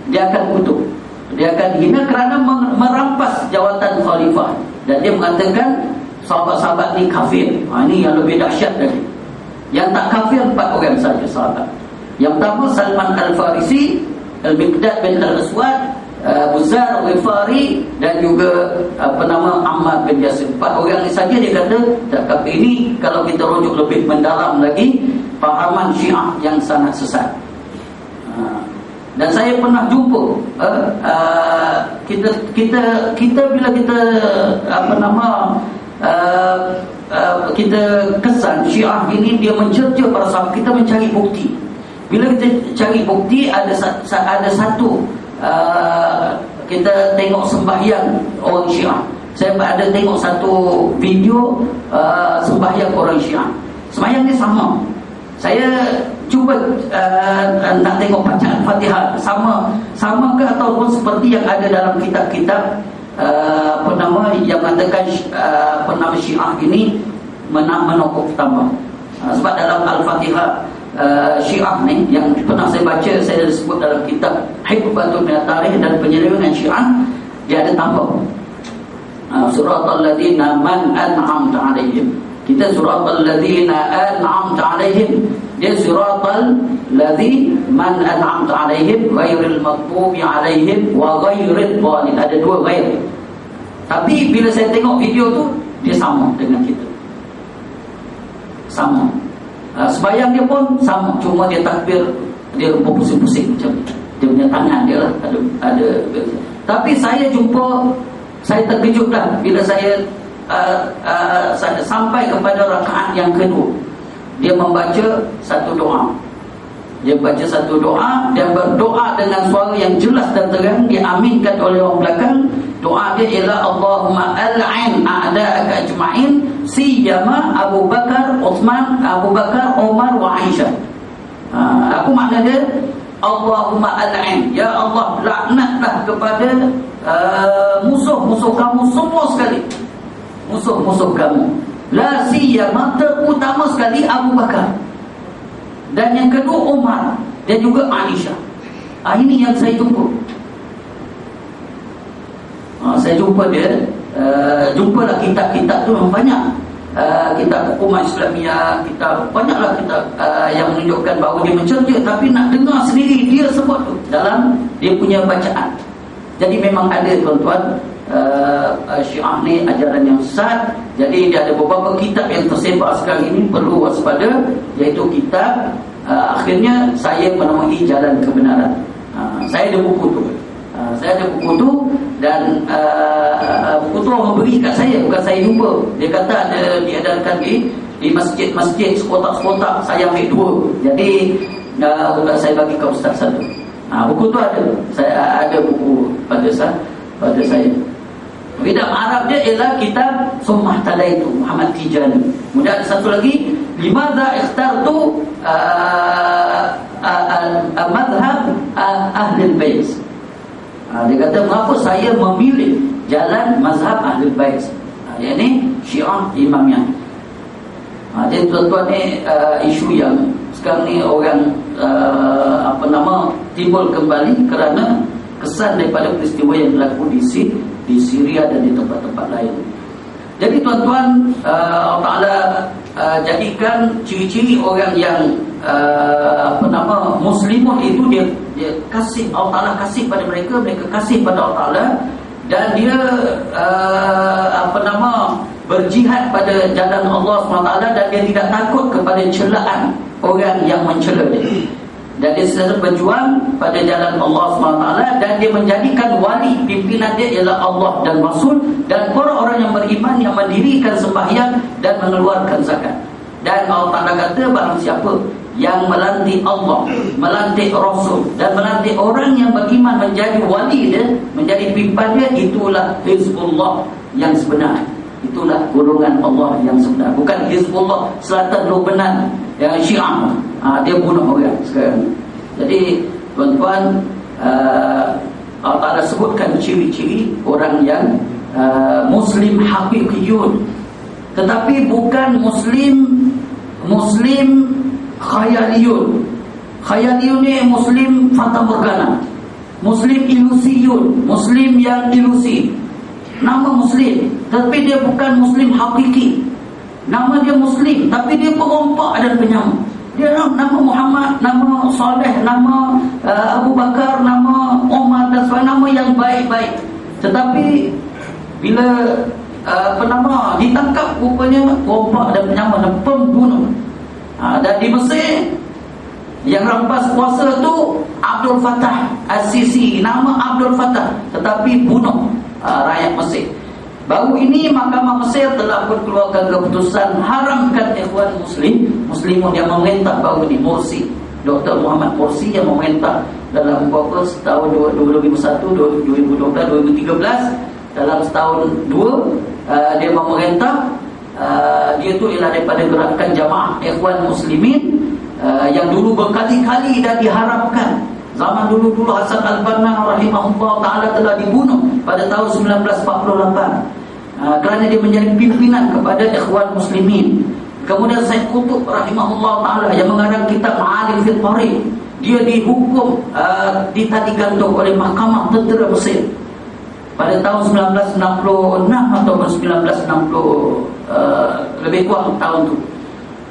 dia akan kutuk, dia akan hina kerana merampas jawatan khalifah, dan dia mengatakan sahabat-sahabat ni kafir. Ini yang lebih dahsyat lagi. Yang tak kafir 4 orang saja sahabat. Yang pertama Salman Al-Farisi, Al-Miqdad bin Al-Aswad, Abu Zar Al-Ghifari, dan juga Ammar bin Yasir. 4 orang ni saja dia kata tak kafir. Ini kalau kita rujuk lebih mendalam lagi, fahaman Syiah yang sangat sesat. Dan saya pernah jumpa kita bila kita kita kesan Syiah ini dia mencerca para sahabat, kita mencari bukti. Bila kita cari bukti, ada satu kita tengok sembahyang orang Syiah. Saya ada tengok satu video sembahyang orang Syiah. Sembahyang ni sama. Saya cuba nak tengok bacaan Fatihah sama ke ataupun seperti yang ada dalam kitab-kitab yang mengatakan Syiah ini menokok tambah. Sebab dalam Al-Fatihah Syiah ni yang pernah saya baca, saya sebut dalam kitab Hikbatun min Tarikh dan Penyelewengan Syiah, dia ada tambah Suratal ladzina man an'amta alaihim. Kita Suratal ladzina an'amta alaihim, dia Suratal ladzi man an'amta alaihim ghairil maghdubi alaihim wa ghairil dhalin. Ada 2 ghair. Tapi bila saya tengok video tu, dia sama dengan kita, sama. Sembahyang dia pun sama, cuma dia takbir, dia berpusing-pusing macam ni. Dia punya tangan dia lah ada. Tapi saya jumpa, saya terkejutlah bila saya sampai kepada rakaat yang kedua. dia membaca satu doa. Dia baca satu doa dan berdoa dengan suara yang jelas dan terang, diaminkan oleh orang belakang. Doa dia ialah Allahumma al'in a'da'aka ajma'in siyama Abu Bakar, Uthman, Abu Bakar, Umar wa Aisyah. Apa makna dia? Allahumma al'in, ya Allah, laknatlah kepada musuh-musuh kamu semua sekali. Musuh-musuh kamu. La siyama, terutama sekali Abu Bakar. Dan yang kedua Umar dan juga Aisyah. Ini yang saya jumpa. Saya jumpa dia. Jumpalah kitab-kitab tu memang banyak. Kitab Ummah Islamiyah, kitab banyaklah kitab yang menunjukkan bahawa dia mencerca, tapi nak dengar sendiri dia sebut tu dalam dia punya bacaan. Jadi memang ada tuan-tuan, Syiah ni ajaran yang sesat. Jadi dia ada beberapa kitab yang tersebar sekarang ini, perlu waspada, iaitu kitab akhirnya saya menemui jalan kebenaran. Saya ada buku tu. Saya ada buku tu dan buku tu orang beri kat saya, bukan saya jumpa. Dia kata ada diadakan di masjid-masjid sekotak-sekotak, saya ambil dua. Jadi saya bagi ke ustaz satu. Buku tu ada. Saya ada buku pada saya. Dalam Arab dia ialah kitab Summah Talaitu Muhammad Tijani. Kemudian ada satu lagi, limadha ikhtartu madhab Ahlul Bait. Dia kata mengapa saya memilih jalan mazhab Ahlul Bait, yakni Syiah Imamiyah. Jadi tuan-tuan ni isu yang sekarang ni orang timbul kembali kerana kesan daripada peristiwa yang berlaku di Syria dan di tempat-tempat lain. Jadi tuan-tuan, Allah Ta'ala jadikan ciri-ciri orang yang muslimun itu dia kasih, Allah Ta'ala kasih pada mereka kasih pada Allah Ta'ala, dan dia berjihad pada jalan Allah SWT, dan dia tidak takut kepada celaan orang yang mencela dia. Dan dia selalu berjuang pada jalan Allah SWT, dan dia menjadikan wali pimpinan dia ialah Allah dan Rasul dan para orang yang beriman yang mendirikan sembahyang dan mengeluarkan zakat. Dan Allah Ta'ala kata barang siapa yang melantik Allah, melantik Rasul dan melantik orang yang beriman menjadi wali dia, menjadi pimpinan dia, itulah Hizbullah yang sebenar. Itulah golongan Allah yang sebenar. Bukan Hizbullah Selatan Lebanon yang Syiah. Dia bunuh orang sekarang. Jadi tuan-tuan, Allah Ta'ala sebutkan ciri-ciri orang yang Muslim haqiqiyun, tetapi bukan Muslim khayaliyun. Khayaliyun ni Muslim fata morgana, Muslim ilusiyun, Muslim yang ilusi. Nama Muslim, tapi dia bukan Muslim hakiki. Nama dia Muslim, tapi dia perompak dan penyama. Dia nama Muhammad, nama Saleh, nama Abu Bakar, nama Umar dan sebagainya, nama yang baik-baik. Tetapi bila ditangkap, rupanya perompak dan penyama dan pembunuh. Dan di Mesir yang rampas kuasa tu Abdul Fattah As-Sisi, nama Abdul Fattah, tetapi bunuh rakyat Mesir. Baru ini Mahkamah Mesir telah mengeluarkan keputusan haramkan ikhwan muslimun yang memerintah baru ini, Morsi, Dr. Muhammad Morsi yang memerintah dalam setahun 2001, 2012, 2013, dalam setahun dua dia memerintah. Dia tu ialah daripada gerakan Jamaah Ikhwan Muslimin yang dulu berkali-kali dah diharapkan. Zaman dulu Hasan Al-Banna rahimahullah ta'ala telah dibunuh pada tahun 1948 kerana dia menjadi pimpinan kepada Ikhwan Muslimin. Kemudian Said Qutb rahimahullah ta'ala yang mengarang kitab Ma'alim fil Tariq, dia dihukum ditali gantung oleh Mahkamah Tentera Mesir pada tahun 1966 atau 1960, lebih kurang tahun tu.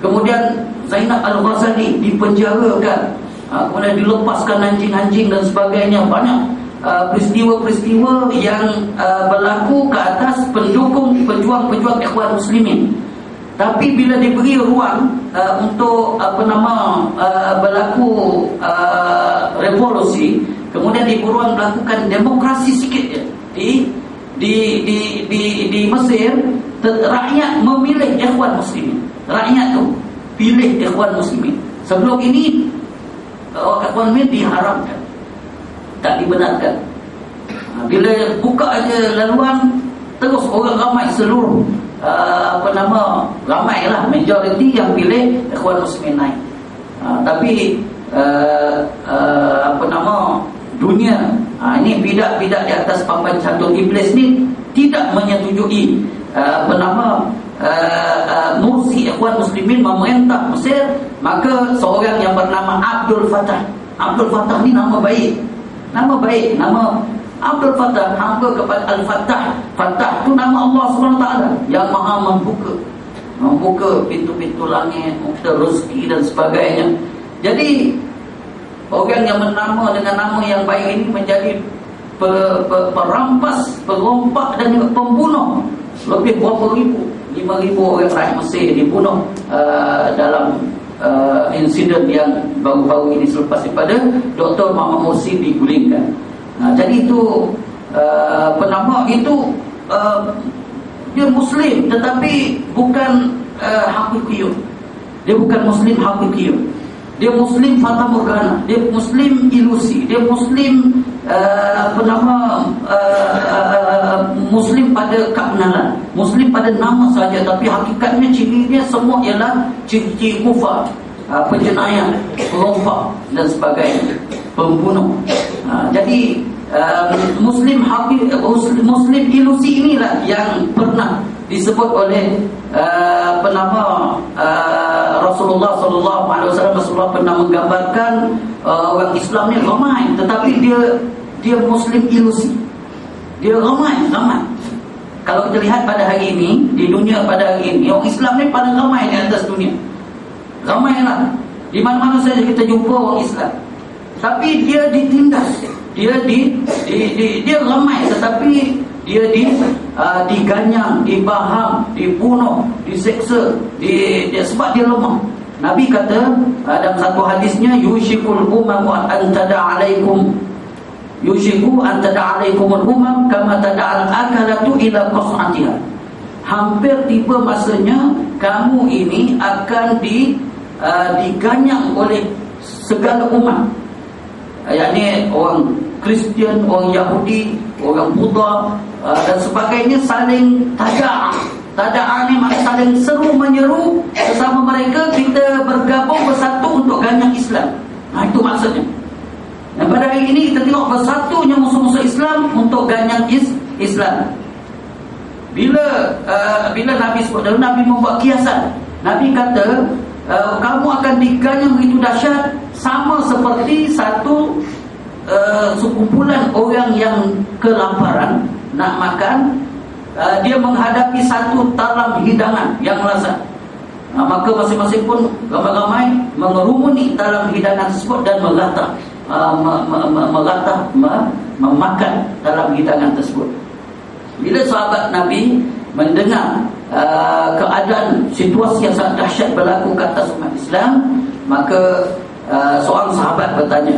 Kemudian Zainab Al-Ghazali dipenjarakan, kemudian dilepaskan anjing-anjing dan sebagainya. Banyak peristiwa-peristiwa yang berlaku ke atas pendukung pejuang-pejuang Ikhwan Muslimin. Tapi bila diberi ruang untuk berlaku revolusi, kemudian diberi ruang melakukan demokrasi sikit ya, di Mesir, rakyat memilih Ikhwan Muslimin. Rakyat tu pilih ikhwan muslimin. Sebelum ini ikhwan muslimin diharamkan, tak dibenarkan. Bila buka aja laluan, terus orang ramai seluruh ramailah majoriti yang pilih ikhwan muslimin naik. Tapi dunia ini bidak-bidak di atas papan catur iblis ni tidak menyetujui mursi ikhwan muslimin memerintah Mesir. Maka seorang yang bernama Abdul Fattah ni nama baik, nama Abdul Fattah, hamba kepada Al-Fattah. Fattah tu nama Allah SWT yang maha membuka pintu-pintu langit, membuka rezeki dan sebagainya. Jadi orang yang bernama dengan nama yang baik ini menjadi perampas, perompak dan juga pembunuh. Lebih berapa ribu, 5,000 orang rakyat Mesir dibunuh dalam insiden yang baru-baru ini selepas daripada Dr. Muhammad Morsi digulingkan. Jadi itu dia Muslim tetapi bukan hakikiyun. Dia bukan Muslim hakikiyun. Dia Muslim fata morgana, dia Muslim ilusi, dia Muslim Muslim pada kebenaran, Muslim pada nama saja, tapi hakikatnya cirinya semua ialah ciri-ciri kufar, penjenayah, perompak dan sebagainya, pembunuh. Jadi Muslim ilusi inilah yang pernah disebut oleh Rasulullah SAW. Rasulullah pernah menggambarkan orang Islam ni ramai, tetapi dia Muslim ilusi. Dia ramai. Kalau kita lihat pada hari ini, di dunia pada hari ini, orang Islam ni paling ramai di atas dunia. Ramailah. Di mana-mana saja kita jumpa orang Islam. Tapi dia ditindas. Dia ramai, tetapi dia diganyang, dibaham, dibunuh, diseksa, sebab dia lemah. Nabi kata dalam satu hadisnya, yushikul umam an tada alaikum, yushiku an tada alaikumul umam kama tada al-akalatu ila qas'atiha. Hampir tiba masanya kamu ini akan diganyang oleh segala umat, yakni orang Kristian, orang Yahudi, orang Buddha dan sebagainya, saling Tada'ah ni maknanya saling seru menyeru sesama mereka, kita bergabung bersatu untuk ganyang Islam. Itu maksudnya. Dan pada hari ini kita tengok bersatunya musuh-musuh Islam untuk ganyang Islam. Bila Nabi sebut, Nabi membuat kiasan. Nabi kata kamu akan diganyang begitu dahsyat, sama seperti satu sekumpulan orang yang kelaparan nak makan, dia menghadapi satu talam hidangan yang lazat. Maka masing-masing pun ramai-ramai mengerumuni talam hidangan tersebut dan memakan talam hidangan tersebut. Bila sahabat Nabi mendengar keadaan situasi yang sangat dahsyat berlaku ke atas umat Islam, maka seorang sahabat bertanya,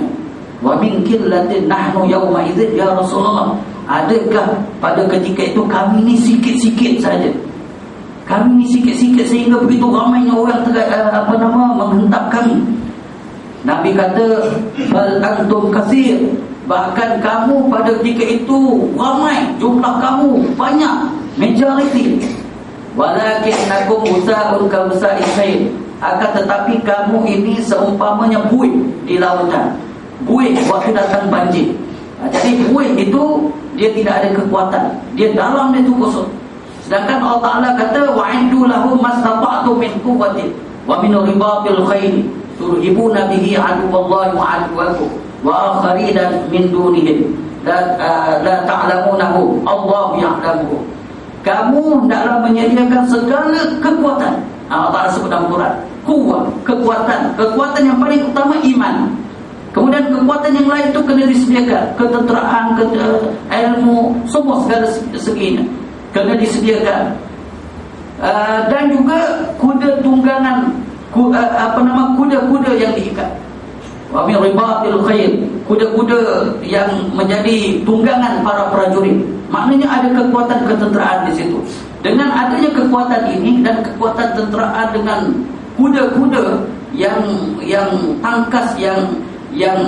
wa min qillatin nahnu yawma idzin ya Rasulullah, adakah pada ketika itu kami ni sikit-sikit saja, kami ni sikit-sikit sehingga begitu ramainya orang menghentak kami? Nabi kata, bal antum katsir, bahkan kamu pada ketika itu ramai, jumlah kamu banyak, majority. Walakinnakum usa'un ka usa'is sayl, akan tetapi kamu ini seumpamanya buih di lautan. Buih waktu datang banjir. Jadi buih itu dia tidak ada kekuatan, dia dalam dia itu kosong. Sedangkan Allah Ta'ala kata, wa'iddu lahum mastata'tu min quwwatin wa min ribatil khayl turhibuna bihi aduwallahi wa aduwakum wa akharina min dunihim la ta'lamunahu Allahu ya'lamuhu. Kamu hendaklah menyediakan segala kekuatan. Allah Ta'ala sebut dalam Quran, kekuatan yang paling utama iman. Kemudian kekuatan yang lain itu kena disediakan, ketenteraan, ilmu, semua segala seginya kena disediakan. Dan juga kuda tunggangan, kuda-kuda yang diikat. Wa min ribatil khayl, kuda-kuda yang menjadi tunggangan para prajurit. Maknanya ada kekuatan ketenteraan di situ. Dengan adanya kekuatan ini dan kekuatan tenteraan dengan kuda-kuda yang tangkas, yang yang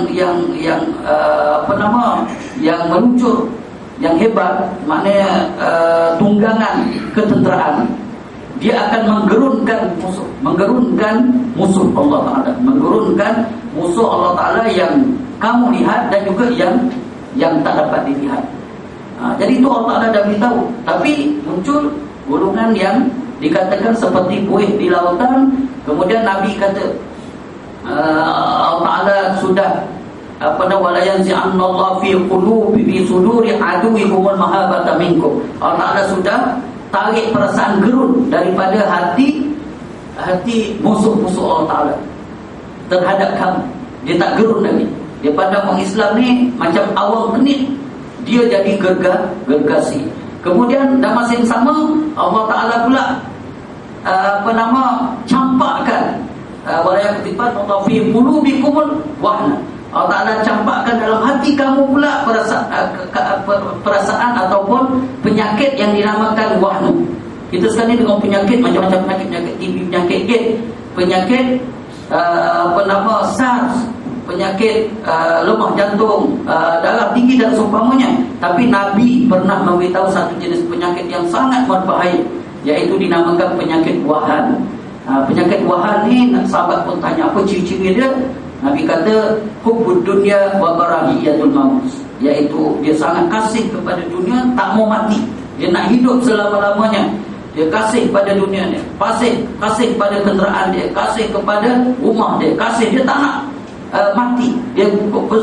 meluncur, yang hebat, maknanya tunggangan ketenteraan. Dia akan menggerunkan musuh Allah Ta'ala, menggerunkan musuh Allah Ta'ala yang kamu lihat dan juga yang tak dapat dilihat. Jadi itu Allah Ta'ala dah beritahu. Tapi muncul golongan yang dikatakan seperti buih di lautan. Kemudian Nabi kata, Allah Ta'ala sudah wala yanzi'annallahu fi qulubi bi suduri aduwwikumul mahabbata minkum. Allah Ta'ala sudah tarik perasaan gerun daripada hati musuh-musuh Allah Ta'ala terhadap kamu. Dia tak gerun lagi. Dia pandang orang Islam ni macam awang kenit, dia jadi gergasi. Kemudian dalam masa yang sama Allah Ta'ala pula campakkan wala yaktifat Allah fi qulubikumul wahna. Allah Ta'ala campakkan dalam hati kamu pula perasaan ataupun penyakit yang dinamakan wahnu. Kita sekarang ni dengan penyakit macam-macam, penyakit TB, penyakit gate, penyakit SARS, penyakit lemah jantung, darah tinggi dan seumpamanya. Tapi Nabi pernah memberitahu satu jenis penyakit yang sangat berbahaya, iaitu dinamakan penyakit wahan. Penyakit wahan ni sahabat pun tanya apa ciri-ciri dia. Nabi kata hubbud dunya wa karahiyatul maut, iaitu dia sangat kasih kepada dunia, tak mau mati. Dia nak hidup selama-lamanya. Dia kasih pada dunia dia, kasih pada kenderaan dia, kasih kepada rumah dia, dia tak nak mati. Dia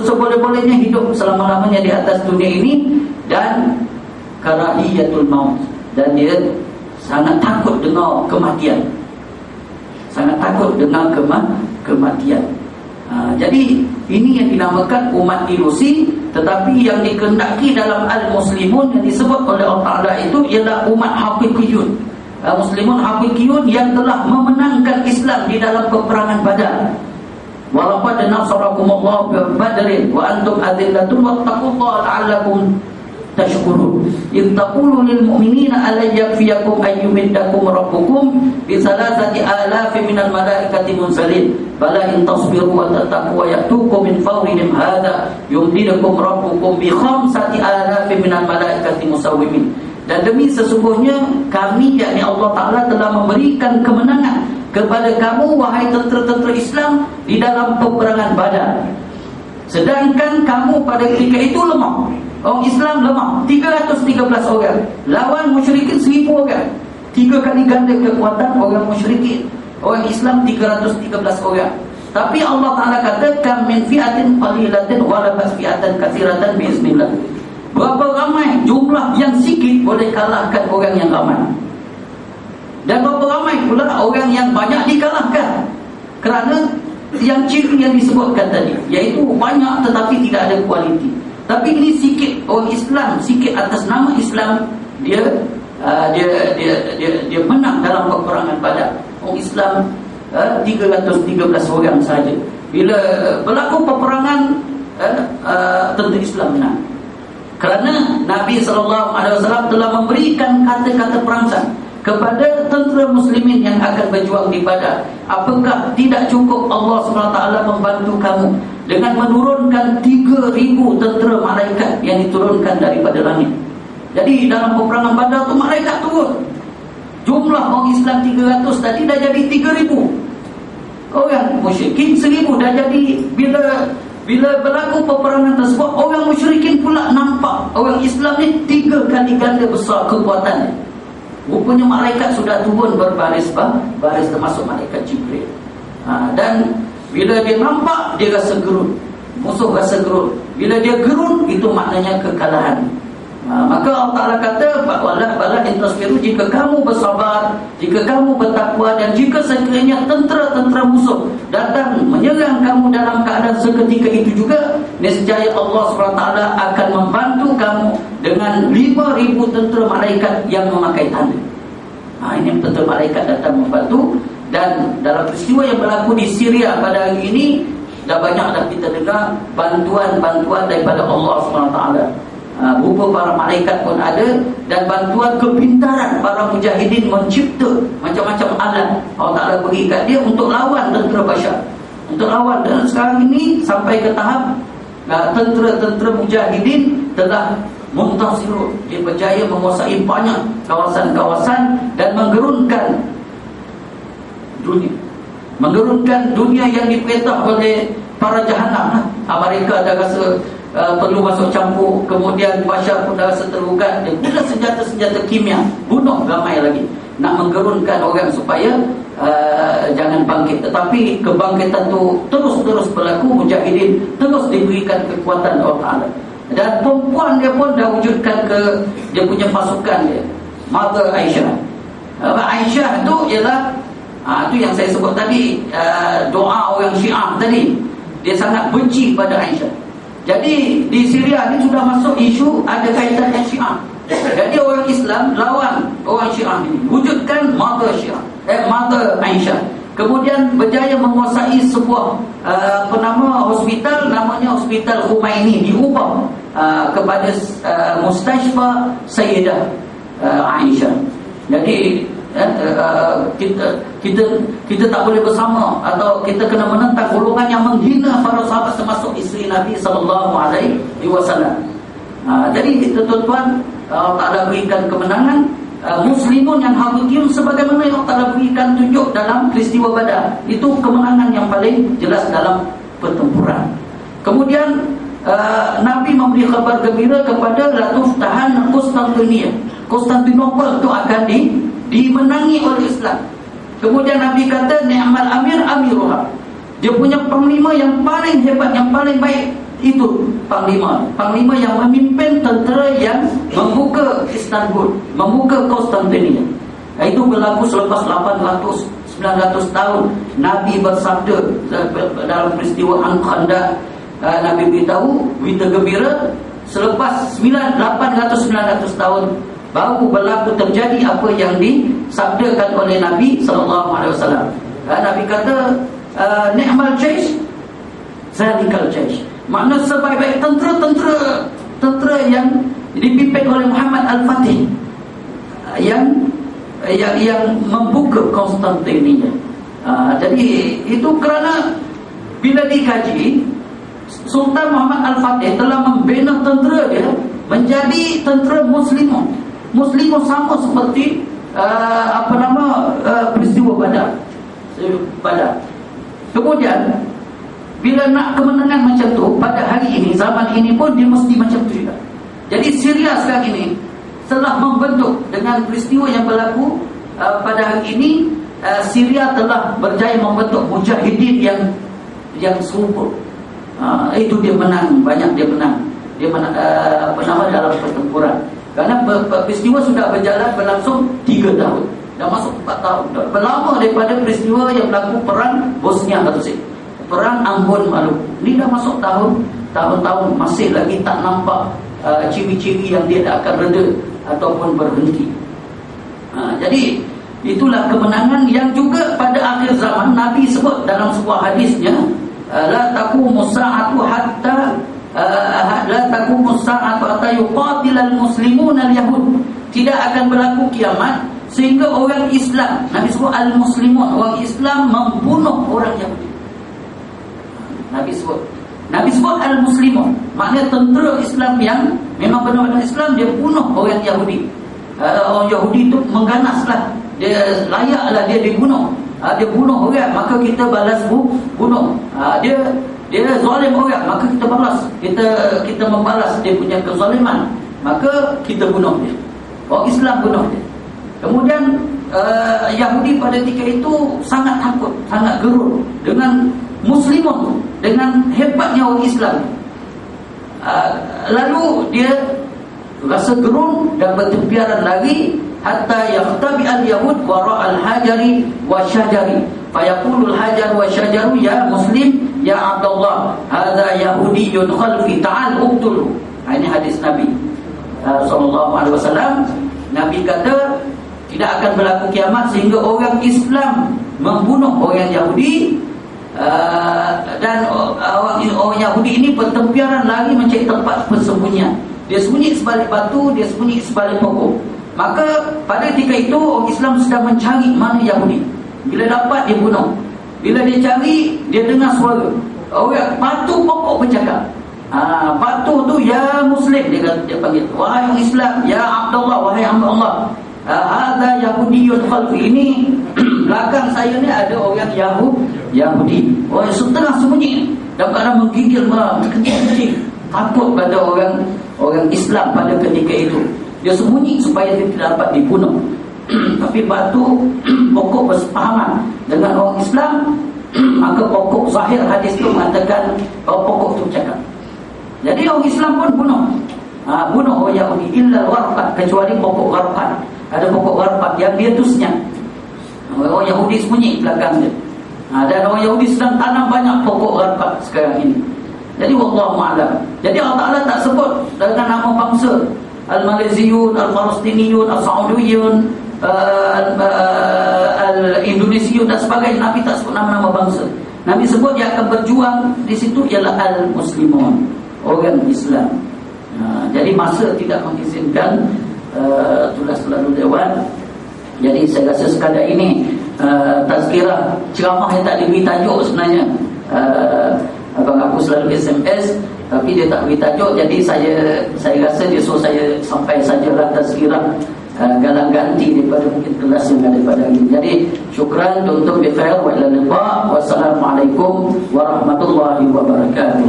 seboleh-bolehnya hidup selama-lamanya di atas dunia ini. Dan karahiyatul maut, dan dia sangat takut dengan kematian. Sangat takut dengan kematian. Jadi ini yang dinamakan umat ilusi. Tetapi yang dikehendaki dalam al-muslimun yang disebut oleh Allah Ta'ala itu ialah umat haqiqiyun. Muslimun haqiqiyun yang telah memenangkan Islam di dalam peperangan Badar. Walaqad nasarakumullahu bi Badrin wa antum adillatun wattaqullaha la'allakum tashkurun. In taqulu lil mu'minina alay yakfiyakum ayyumiddakum rabbukum bi salasati alafin minal malaikati munzalin bala in tasbiru wa tattaqu wa ya'tukum min fawrihim hadha yumdidukum rabbukum bi khamsati alafin minal malaikati musawwimin. Dan demi sesungguhnya kami, yakni Allah Ta'ala, telah memberikan kemenangan kepada kamu wahai tentera-tentera Islam di dalam peperangan Badar. Sedangkan kamu pada ketika itu lemah. Orang Islam lemah, 313 orang lawan musyrikin 1000 orang. 3 kali ganda kekuatan orang musyrikin. Orang Islam 313 orang. Tapi Allah Ta'ala kata kam min fi'atin qalilatin ghalabat fi'atan katsiratan biiznillah. Berapa ramai jumlah yang sikit boleh kalahkan orang yang ramai. Dan berapa ramai pula orang yang banyak dikalahkan. Kerana yang ciri yang disebutkan tadi, iaitu banyak tetapi tidak ada kualiti. Tapi ini sikit orang Islam, sikit atas nama Islam, dia menang dalam peperangan Badar. Orang Islam 313 orang saja. Bila berlaku peperangan, tentera Islam menang. Kerana Nabi SAW telah memberikan kata-kata perangsang kepada tentera muslimin yang akan berjuang di Badar. Apakah tidak cukup Allah SWT membantu kamu dengan menurunkan 3,000 tentera malaikat yang diturunkan daripada langit? Jadi dalam peperangan Badar tu malaikat turun. Jumlah orang Islam 300 tadi dah jadi 3,000. Orang musyrikin 1,000 dah jadi. Bila berlaku peperangan tersebut, orang musyrikin pula nampak orang Islam ni 3 kali ganda besar kekuatan. Rupanya malaikat sudah turun berbaris termasuk malaikat Jibril. Dan bila dia nampak, dia rasa gerun. Musuh rasa gerun. Bila dia gerun, itu maknanya kekalahan. Maka Allah Ta'ala kata bala intasbiru, jika kamu bersabar, jika kamu bertakwa, dan jika sekiranya tentera-tentera musuh datang menyerang kamu dalam keadaan seketika itu juga, nescaya Allah SWT akan membantu kamu dengan 5,000 tentera malaikat yang memakai tanda. Ini tentera malaikat datang membantu. Dan dalam peristiwa yang berlaku di Syria pada hari ini, dah banyak dah kita dengar bantuan-bantuan daripada Allah SWT. Berupa para malaikat pun ada, dan bantuan kepintaran para mujahidin mencipta macam-macam alat Allah Ta'ala beri kat dia untuk lawan tentera Bashar, untuk lawan. Dan sekarang ini sampai ke tahap tentera-tentera mujahidin telah muntasirun, dia berjaya menguasai banyak kawasan-kawasan dan menggerunkan dunia yang diperintah oleh para jahanam. Amerika dah rasa perlu masuk campur, kemudian Bashar pun dah rasa tergugat, dia guna senjata-senjata kimia, bunuh ramai lagi, nak menggerunkan orang supaya jangan bangkit. Tetapi kebangkitan tu terus berlaku, mujahidin terus diberikan kekuatan Allah Ta'ala. Dan perempuan dia pun dah wujudkan ke dia punya pasukan dia, Mother Aisyah. Aisyah tu ialah tu yang saya sebut tadi, doa orang Syiah tadi, dia sangat benci pada Aisyah. Jadi di Syria ni sudah masuk isu ada kaitan dengan Syiah. Jadi orang Islam lawan orang Syiah ini, wujudkan Mother Mother Aisyah. Kemudian berjaya menguasai sebuah hospital, namanya Hospital Khomeini, diubah kepada Mustashfa Sayyidah Aisyah. Jadi kita tak boleh bersama, atau kita kena menentang golongan yang menghina para sahabat termasuk isteri Nabi SAW. Jadi tuan-tuan, Allah Ta'ala berikan kemenangan. Muslimun yang hakikiyun sebagaimana yang Allah Ta'ala berikan tunjuk dalam peristiwa Badar, itu kemenangan yang paling jelas dalam pertempuran. Kemudian Nabi memberi kabar gembira kepada Latuftahan Konstantinopel itu akan dimenangi oleh Islam. Kemudian Nabi kata ni'mal amir amiruha, dia punya panglima yang paling hebat, yang paling baik itu panglima yang memimpin tentera yang membuka Istanbul, membuka Konstantinia. Itu berlaku selepas 900 tahun Nabi bersabda dalam peristiwa Al-Khandaq. Nabi beritahu berita gembira, selepas 900 tahun baru berlaku terjadi apa yang disabdakan oleh Nabi SAW. Nabi kata ni'mal jaysh zalikal jaysh, makna sebaik-baik tentera yang dipimpin oleh Muhammad Al-Fatih, yang membuka Konstantinia. Jadi itu kerana bila dikaji, Sultan Muhammad Al-Fatih telah membina tentera dia menjadi tentera Muslimun sama seperti peristiwa Badar. Kemudian bila nak kemenangan macam tu pada hari ini, zaman ini pun dia mesti macam tu juga. Jadi Syria sekarang ini telah membentuk dengan peristiwa yang berlaku pada hari ini. Syria telah berjaya membentuk mujahidin yang subur. Itu dia menang, banyak dia menang dalam pertempuran. Kerana peristiwa sudah berlangsung 3 tahun, dah masuk 4 tahun, berlama daripada peristiwa yang berlaku perang Bosnia Herzegovina, perang Ambon Maluku. Ini dah masuk tahun-tahun, masih lagi tak nampak ciri-ciri yang dia tak akan reda ataupun berhenti. Jadi itulah kemenangan yang juga pada akhir zaman Nabi sebut dalam sebuah hadisnya, la taqumu sa'atu hatta yuqatilal muslimuna al-yahud. Tidak akan berlaku kiamat sehingga orang Islam, Nabi sebut al-muslimun, orang Islam membunuh orang Yahudi. Nabi sebut al-muslimun, maknanya tentera Islam yang memang benar-benar Islam, dia bunuh orang Yahudi. Orang Yahudi itu mengganaslah, dia layaklah dia dibunuh. Dia bunuh orang, maka kita balas bunuh. Dia zalim orang, maka kita balas. Kita membalas dia punya kezaliman, maka kita bunuh dia. Orang Islam bunuh dia. Kemudian Yahudi pada ketika itu sangat takut, sangat gerun dengan Muslimun, dengan hebatnya orang Islam. Lalu dia rasa gerun dan bertempiaran lagi, hatta yaqtabi al-yahud wara al-hajari wa syajari, fayaqulu al-hajar wa syajaru ya muslim ya Abdullah hadza yahudiyyun khalfi ta'al uqtulu. Ini hadis Nabi SAW. Nabi kata tidak akan berlaku kiamat sehingga orang Islam membunuh orang Yahudi, dan orang Yahudi ini bertempiaran lagi mencari tempat persembunyian. Dia sembunyi sebalik batu, dia sembunyi sebalik pokok. Maka pada ketika itu orang Islam sedang mencari mana Yahudi. Bila dapat dia bunuh. Bila dia cari, dia dengar suara. Orang batu pokok bercakap. Batu tu, ya Muslim, dia panggil, wahai orang Islam, ya Abdullah, wahai hamba Allah, hadza Yahudiyun khalfi, ini belakang saya ni ada orang Yahudi. Orang setengah sembunyi dan kadang menggigil, kecil-kecil, takut pada orang Islam pada ketika itu. Dia sembunyi supaya dia tidak dapat dibunuh. Tapi batu pokok bersepahaman dengan orang Islam. Maka pokok zahir hadis itu mengatakan bahawa pokok itu bercakap. Jadi orang Islam pun bunuh orang Yahudi illa warqat, kecuali pokok warqat. Ada pokok warqat yang dia tu senyap. Orang Yahudi sembunyi belakang dia. Dan orang Yahudi sedang tanam banyak pokok warqat sekarang ini. Jadi wallahu a'lam. Jadi Allah Ta'ala tak sebut dengan nama bangsa Al-Malaysiun, Al-Palestiniyun, Al-Saudiyun, Al-Indonesiun dan sebagainya. Nabi tak sebut nama-nama bangsa. Nabi sebut yang akan berjuang di situ ialah Al-Muslimun, orang Islam. Jadi masa tidak mengizinkan tulis lalu Dewan. Jadi saya rasa sekadar ini tazkirah ceramah yang tak diberi tajuk sebenarnya. Abang aku selalu SMS tapi dia tak beri tajuk. Jadi saya rasa dia suruh saya sampai sajalah tazkirah, galang ganti daripada mungkin kelas yang ada pada ini. Jadi syukran, tutup bi khair wa ila liqa. Wassalamualaikum warahmatullahi wabarakatuh.